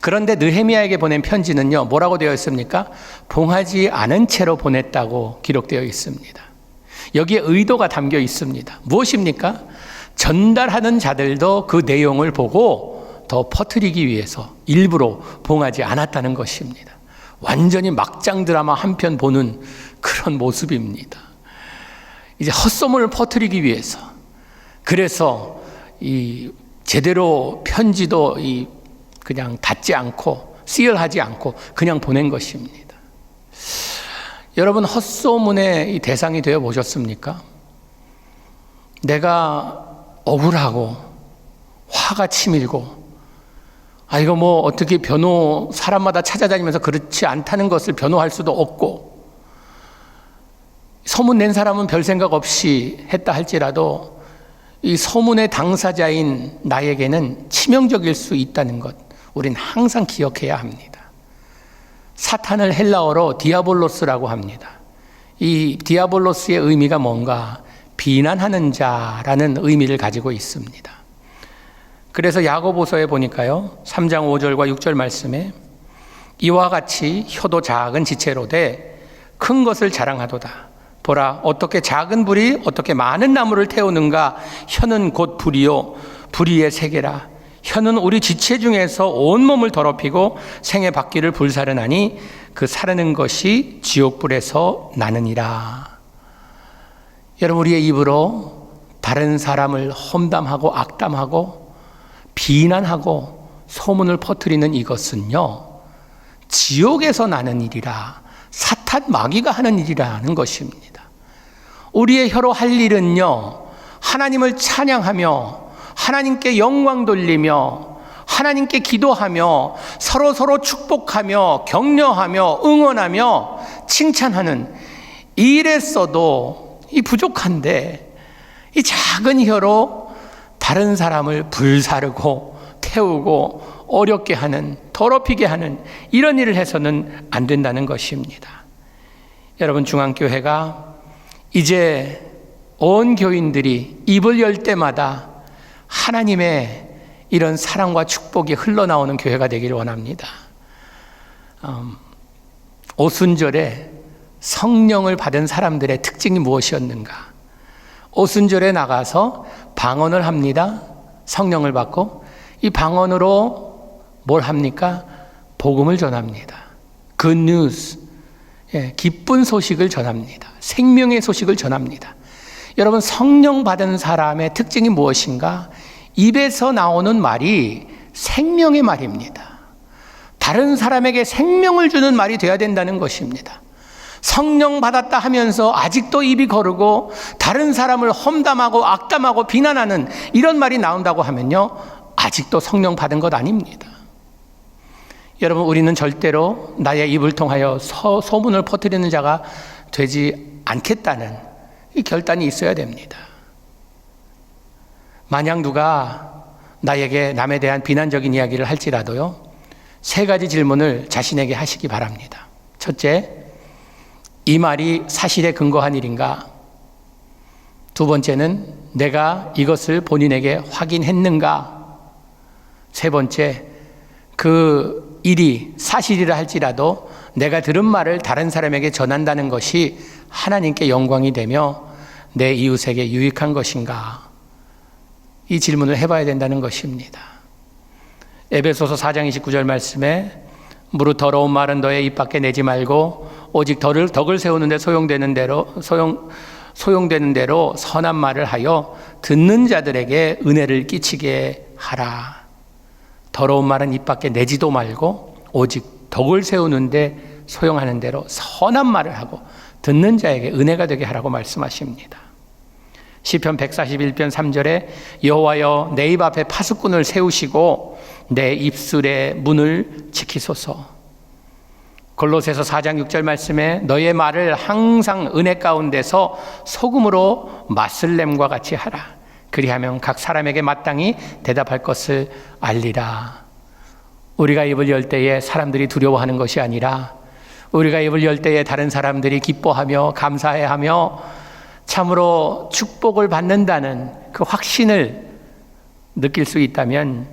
그런데 느헤미야에게 보낸 편지는요, 뭐라고 되어 있습니까? 봉하지 않은 채로 보냈다고 기록되어 있습니다. 여기에 의도가 담겨 있습니다. 무엇입니까? 전달하는 자들도 그 내용을 보고 더 퍼뜨리기 위해서 일부러 봉하지 않았다는 것입니다. 완전히 막장 드라마 한 편 보는 그런 모습입니다. 이제 헛소문을 퍼뜨리기 위해서. 그래서 제대로 편지도 그냥 닫지 않고 시얼하지 않고 그냥 보낸 것입니다. 여러분, 헛소문의 대상이 되어 보셨습니까? 내가 억울하고 화가 치밀고 이거 뭐 어떻게 사람마다 찾아다니면서 그렇지 않다는 것을 변호할 수도 없고, 소문 낸 사람은 별 생각 없이 했다 할지라도 이 소문의 당사자인 나에게는 치명적일 수 있다는 것, 우린 항상 기억해야 합니다. 사탄을 헬라어로 디아볼로스라고 합니다. 이 디아볼로스의 의미가 뭔가? 비난하는 자라는 의미를 가지고 있습니다. 그래서 야고보서에 보니까요, 3장 5절과 6절 말씀에 이와 같이 혀도 작은 지체로되 큰 것을 자랑하도다. 보라, 어떻게 작은 불이 어떻게 많은 나무를 태우는가. 혀는 곧 불이요 불의의 세계라. 혀는 우리 지체 중에서 온몸을 더럽히고 생의 바퀴를 불사르나니 그 사르는 것이 지옥불에서 나느니라. 여러분, 우리의 입으로 다른 사람을 험담하고 악담하고 비난하고 소문을 퍼뜨리는 이것은요, 지옥에서 나는 일이라, 사탄 마귀가 하는 일이라는 것입니다. 우리의 혀로 할 일은요, 하나님을 찬양하며 하나님께 영광 돌리며 하나님께 기도하며 서로 축복하며 격려하며 응원하며 칭찬하는 이랬어도 이 부족한데 이 작은 혀로 다른 사람을 불사르고 태우고 어렵게 하는, 더럽히게 하는 이런 일을 해서는 안 된다는 것입니다. 여러분, 중앙교회가 이제 온 교인들이 입을 열 때마다 하나님의 이런 사랑과 축복이 흘러나오는 교회가 되기를 원합니다. 오순절에 성령을 받은 사람들의 특징이 무엇이었는가? 오순절에 나가서 방언을 합니다. 성령을 받고 이 방언으로 뭘 합니까? 복음을 전합니다. Good news, 기쁜 소식을 전합니다. 생명의 소식을 전합니다. 여러분, 성령 받은 사람의 특징이 무엇인가? 입에서 나오는 말이 생명의 말입니다. 다른 사람에게 생명을 주는 말이 되어야 된다는 것입니다. 성령 받았다 하면서 아직도 입이 거르고 다른 사람을 험담하고 악담하고 비난하는 이런 말이 나온다고 하면요, 아직도 성령 받은 것 아닙니다. 여러분, 우리는 절대로 나의 입을 통하여 소문을 퍼뜨리는 자가 되지 않겠다는 이 결단이 있어야 됩니다. 만약 누가 나에게 남에 대한 비난적인 이야기를 할지라도요, 3가지 질문을 자신에게 하시기 바랍니다. 첫째, 이 말이 사실에 근거한 일인가? 두 번째는 내가 이것을 본인에게 확인했는가? 세 번째, 그 일이 사실이라 할지라도 내가 들은 말을 다른 사람에게 전한다는 것이 하나님께 영광이 되며 내 이웃에게 유익한 것인가? 이 질문을 해봐야 된다는 것입니다. 에베소서 4장 29절 말씀에 무릇 더러운 말은 너의 입 밖에 내지 말고 오직 덕을 세우는데 소용되는 대로 선한 말을 하여 듣는 자들에게 은혜를 끼치게 하라. 더러운 말은 입 밖에 내지도 말고 오직 덕을 세우는데 소용하는 대로 선한 말을 하고 듣는 자에게 은혜가 되게 하라고 말씀하십니다. 시편 141편 3절에 여호와여 내 입 앞에 파수꾼을 세우시고 내 입술의 문을 지키소서. 골로새서 4장 6절 말씀에 너의 말을 항상 은혜 가운데서 소금으로 맛을냄과 같이 하라. 그리하면 각 사람에게 마땅히 대답할 것을 알리라. 우리가 입을 열 때에 사람들이 두려워하는 것이 아니라 우리가 입을 열 때에 다른 사람들이 기뻐하며 감사해하며 참으로 축복을 받는다는 그 확신을 느낄 수 있다면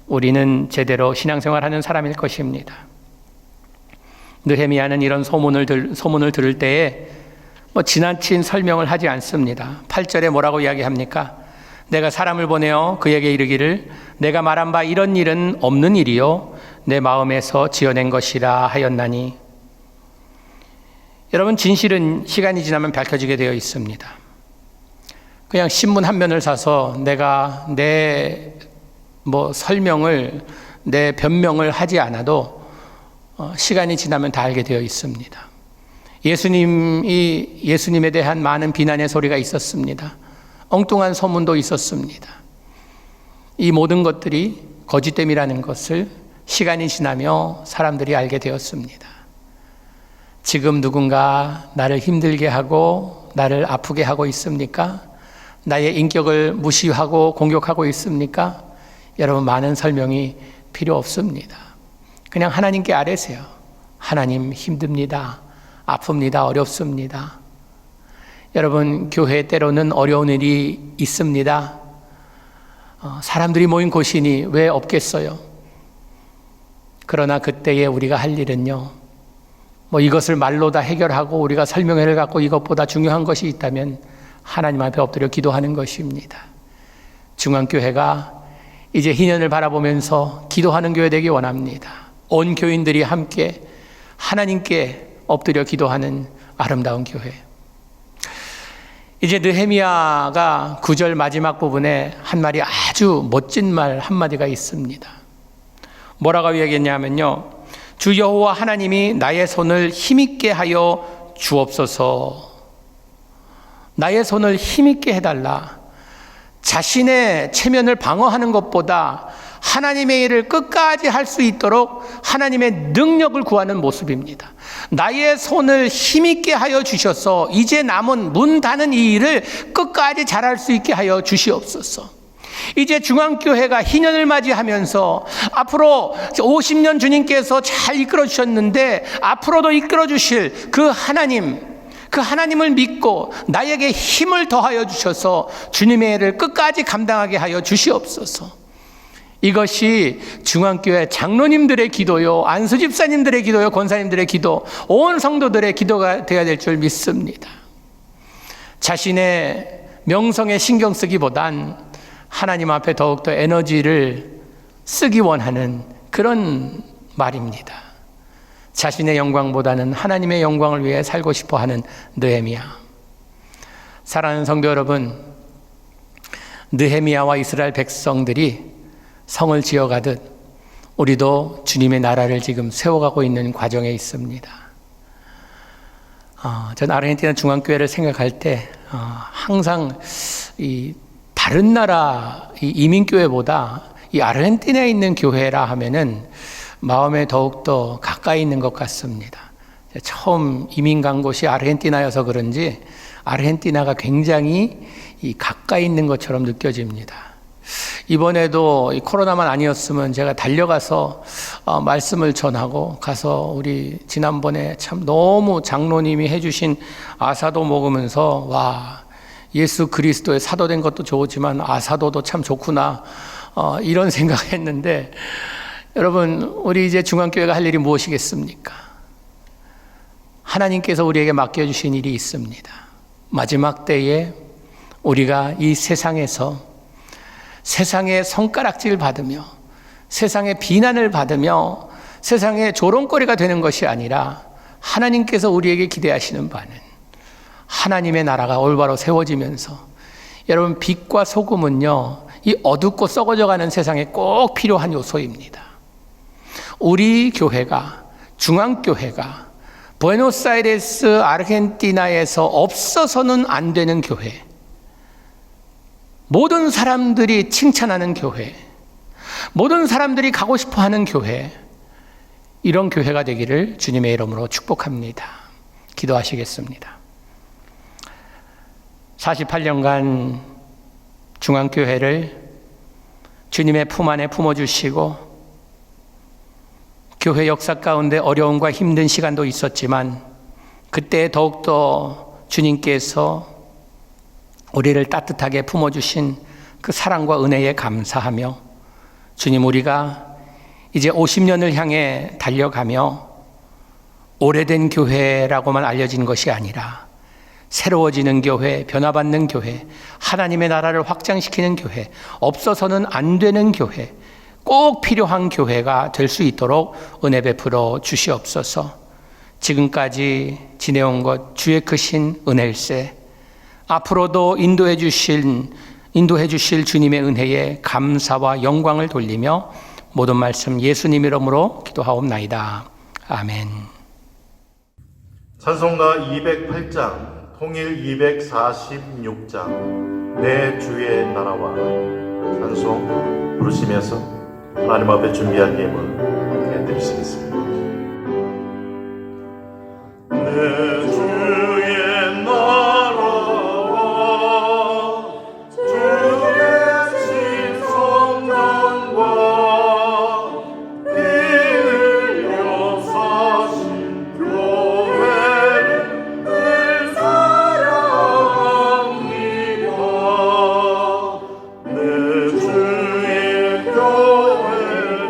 우리는 제대로 신앙생활하는 사람일 것입니다. 느헤미야는 이런 소문을 들을 때에 지나친 설명을 하지 않습니다. 8절에 뭐라고 이야기합니까? 내가 사람을 보내어 그에게 이르기를 내가 말한 바 이런 일은 없는 일이요 내 마음에서 지어낸 것이라 하였나니. 여러분, 진실은 시간이 지나면 밝혀지게 되어 있습니다. 그냥 신문 한 면을 사서 내가 내 설명을, 내 변명을 하지 않아도 시간이 지나면 다 알게 되어 있습니다. 예수님에 대한 많은 비난의 소리가 있었습니다. 엉뚱한 소문도 있었습니다. 이 모든 것들이 거짓됨이라는 것을 시간이 지나며 사람들이 알게 되었습니다. 지금 누군가 나를 힘들게 하고 나를 아프게 하고 있습니까? 나의 인격을 무시하고 공격하고 있습니까? 여러분, 많은 설명이 필요 없습니다. 그냥 하나님께 아뢰세요. 하나님, 힘듭니다. 아픕니다. 어렵습니다. 여러분, 교회 때로는 어려운 일이 있습니다. 사람들이 모인 곳이니 왜 없겠어요? 그러나 그때에 우리가 할 일은요, 이것을 말로 다 해결하고 우리가 설명회를 갖고 이것보다 중요한 것이 있다면 하나님 앞에 엎드려 기도하는 것입니다. 중앙교회가 이제 희년을 바라보면서 기도하는 교회 되기 원합니다. 온 교인들이 함께 하나님께 엎드려 기도하는 아름다운 교회. 이제 느헤미야가 9절 마지막 부분에 한 말이 아주 멋진 말 한마디가 있습니다. 뭐라고 이야기했냐면요, 주 여호와 하나님이 나의 손을 힘있게 하여 주옵소서. 나의 손을 힘있게 해달라. 자신의 체면을 방어하는 것보다 하나님의 일을 끝까지 할 수 있도록 하나님의 능력을 구하는 모습입니다. 나의 손을 힘있게 하여 주셔서 이제 남은 문 닫는 이 일을 끝까지 잘할 수 있게 하여 주시옵소서. 이제 중앙교회가 희년을 맞이하면서 앞으로 50년 주님께서 잘 이끌어 주셨는데 앞으로도 이끌어 주실 그 하나님을 믿고 나에게 힘을 더하여 주셔서 주님의 일을 끝까지 감당하게 하여 주시옵소서. 이것이 중앙교회 장로님들의 기도요, 안수집사님들의 기도요, 권사님들의 기도, 온 성도들의 기도가 되어야 될 줄 믿습니다. 자신의 명성에 신경 쓰기보단 하나님 앞에 더욱더 에너지를 쓰기 원하는 그런 말입니다. 자신의 영광보다는 하나님의 영광을 위해 살고 싶어 하는 느헤미야. 사랑하는 성도 여러분, 느헤미야와 이스라엘 백성들이 성을 지어가듯 우리도 주님의 나라를 지금 세워가고 있는 과정에 있습니다. 전 아르헨티나 중앙교회를 생각할 때 항상 이 다른 나라 이민교회보다 이 아르헨티나에 있는 교회라 하면은 마음에 더욱더 가까이 있는 것 같습니다. 처음 이민 간 곳이 아르헨티나여서 그런지 아르헨티나가 굉장히 가까이 있는 것처럼 느껴집니다. 이번에도 이 코로나만 아니었으면 제가 달려가서 말씀을 전하고 가서 우리 지난번에 참 너무 장로님이 해주신 아사도 먹으면서 와, 예수 그리스도의 사도된 것도 좋지만 아사도도 참 좋구나 이런 생각했는데, 여러분, 우리 이제 중앙교회가 할 일이 무엇이겠습니까? 하나님께서 우리에게 맡겨주신 일이 있습니다. 마지막 때에 우리가 이 세상에서 세상의 손가락질 받으며 세상의 비난을 받으며 세상의 조롱거리가 되는 것이 아니라 하나님께서 우리에게 기대하시는 바는 하나님의 나라가 올바로 세워지면서, 여러분, 빛과 소금은요, 이 어둡고 썩어져가는 세상에 꼭 필요한 요소입니다. 우리 교회가, 중앙교회가 부에노스아이레스 아르헨티나에서 없어서는 안 되는 교회, 모든 사람들이 칭찬하는 교회, 모든 사람들이 가고 싶어하는 교회, 이런 교회가 되기를 주님의 이름으로 축복합니다. 기도하시겠습니다. 48년간 중앙교회를 주님의 품 안에 품어주시고, 교회 역사 가운데 어려움과 힘든 시간도 있었지만 그때 더욱더 주님께서 우리를 따뜻하게 품어주신 그 사랑과 은혜에 감사하며, 주님, 우리가 이제 50년을 향해 달려가며 오래된 교회라고만 알려진 것이 아니라 새로워지는 교회, 변화받는 교회, 하나님의 나라를 확장시키는 교회, 없어서는 안 되는 교회, 꼭 필요한 교회가 될 수 있도록 은혜 베풀어 주시옵소서. 지금까지 지내온 것 주의 크신 은혜일세, 앞으로도 인도해 주실 주님의 은혜에 감사와 영광을 돌리며 모든 말씀 예수님 이름으로 기도하옵나이다. 아멘. 찬송가 208장, 통일 246장, 내 주의 나라와 찬송 부르시면서 하나님 앞에 준비한 예물 드리시겠습니다. 내 주의 나라와 주의 신 성령과 피 흘려 사신 교회를 늘 사랑합니다. 내 주의 교회는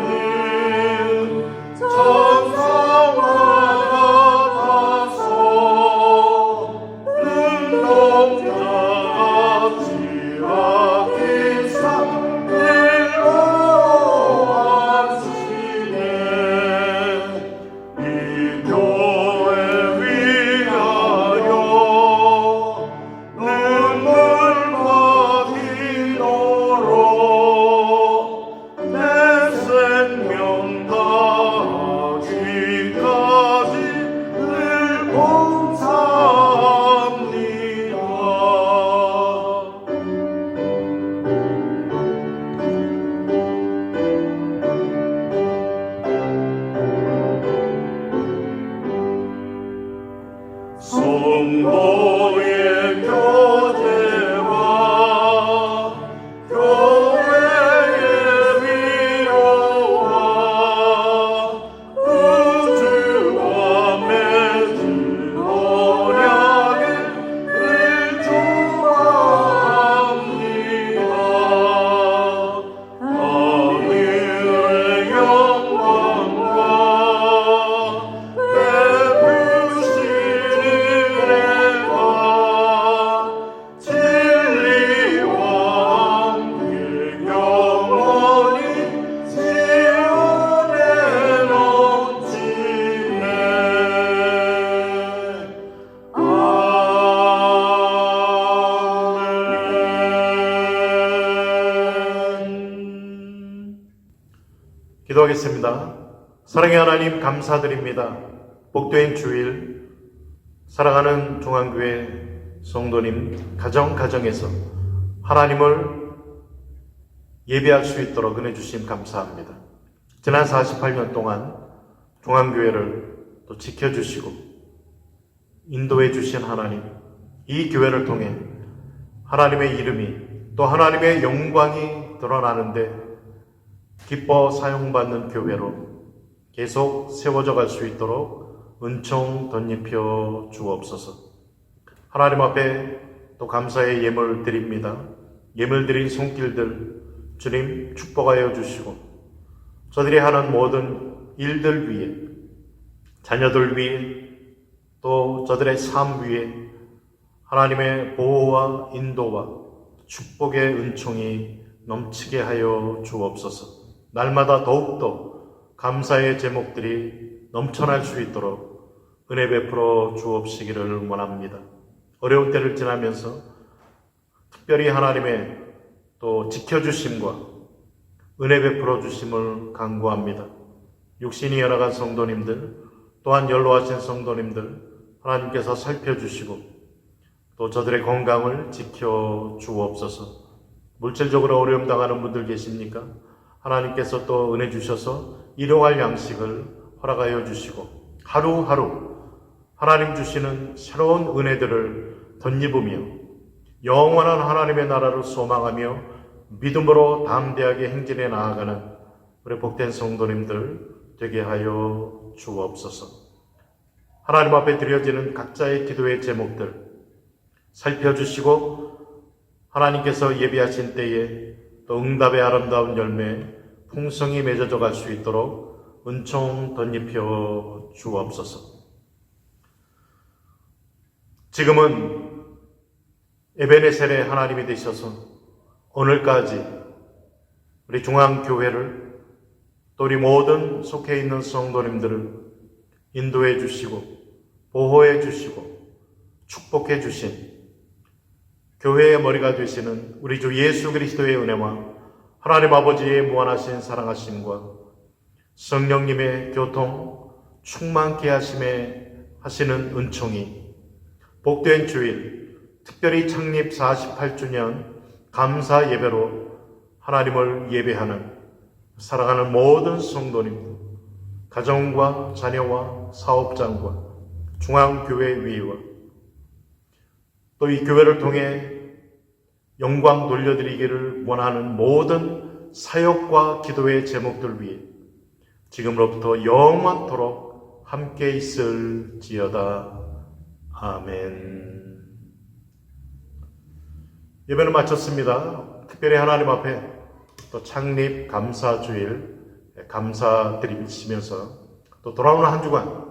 성도의 교제와 교회의 위로와 구주와 맺은 언약을 의존합니다. 하늘의 영광과 베푸신 은혜가 진리와 함께 영원히 지원해 넘치네. 아멘. 기도하겠습니다. 사랑의 하나님, 감사드립니다. 복된 주일 사랑하는 중앙교회 성도님 가정에서 하나님을 예배할 수 있도록 은혜 주심 감사합니다. 지난 48년 동안 중앙교회를 또 지켜주시고 인도해 주신 하나님, 이 교회를 통해 하나님의 이름이 또 하나님의 영광이 드러나는데 기뻐 사용받는 교회로 계속 세워져 갈 수 있도록 은총 덧입혀 주옵소서. 하나님 앞에 또 감사의 예물 드립니다. 예물 드린 손길들 주님 축복하여 주시고 저들이 하는 모든 일들 위에, 자녀들 위에, 또 저들의 삶 위에 하나님의 보호와 인도와 축복의 은총이 넘치게 하여 주옵소서. 날마다 더욱더 감사의 제목들이 넘쳐날 수 있도록 은혜 베풀어 주옵시기를 원합니다. 어려운 때를 지나면서 특별히 하나님의 또 지켜주심과 은혜 베풀어 주심을 간구합니다. 육신이 열어간 성도님들, 또한 연로하신 성도님들 하나님께서 살펴주시고 또 저들의 건강을 지켜 주옵소서. 물질적으로 어려움 당하는 분들 계십니까? 하나님께서 또 은혜 주셔서 일용할 양식을 허락하여 주시고 하루하루 하나님 주시는 새로운 은혜들을 덧입으며 영원한 하나님의 나라를 소망하며 믿음으로 담대하게 행진해 나아가는 우리 복된 성도님들 되게 하여 주옵소서. 하나님 앞에 드려지는 각자의 기도의 제목들 살펴주시고 하나님께서 예비하신 때에 또 응답의 아름다운 열매 풍성이 맺어져 갈 수 있도록 은총 덧입혀 주옵소서. 지금은 에베네셀의 하나님이 되셔서 오늘까지 우리 중앙교회를 또 우리 모든 속해 있는 성도님들을 인도해 주시고 보호해 주시고 축복해 주신 교회의 머리가 되시는 우리 주 예수 그리스도의 은혜와 하나님 아버지의 무한하신 사랑하심과 성령님의 교통 충만케 하시는 은총이 복된 주일 특별히 창립 48주년 감사 예배로 하나님을 예배하는 사랑하는 모든 성도님들, 가정과 자녀와 사업장과 중앙교회 위와 또 이 교회를 통해 영광 돌려드리기를 원하는 모든 사역과 기도의 제목들 위해 지금으로부터 영원토록 함께 있을지어다. 아멘. 예배는 마쳤습니다. 특별히 하나님 앞에 또 창립 감사주일 감사드리시면서 또 돌아오는 한 주간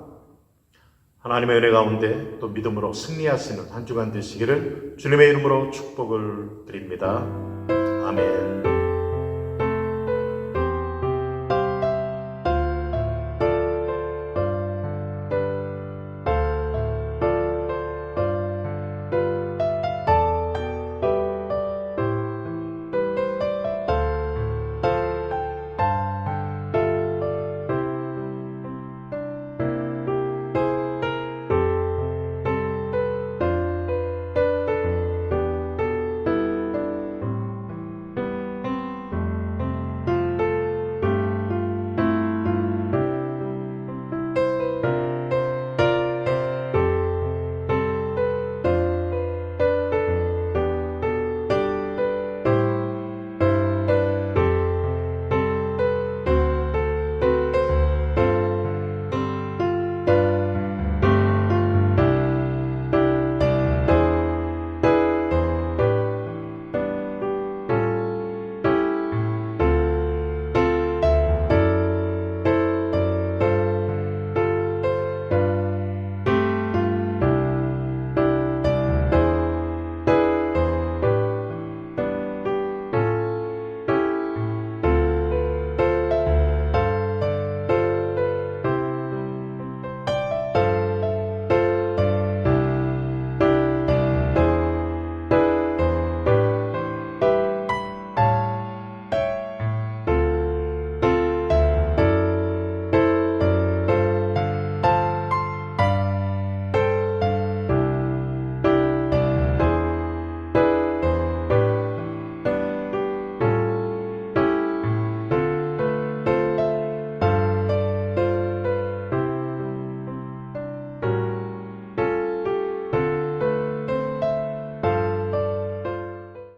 하나님의 은혜 가운데 또 믿음으로 승리하시는 한 주간 되시기를 주님의 이름으로 축복을 드립니다. 아멘.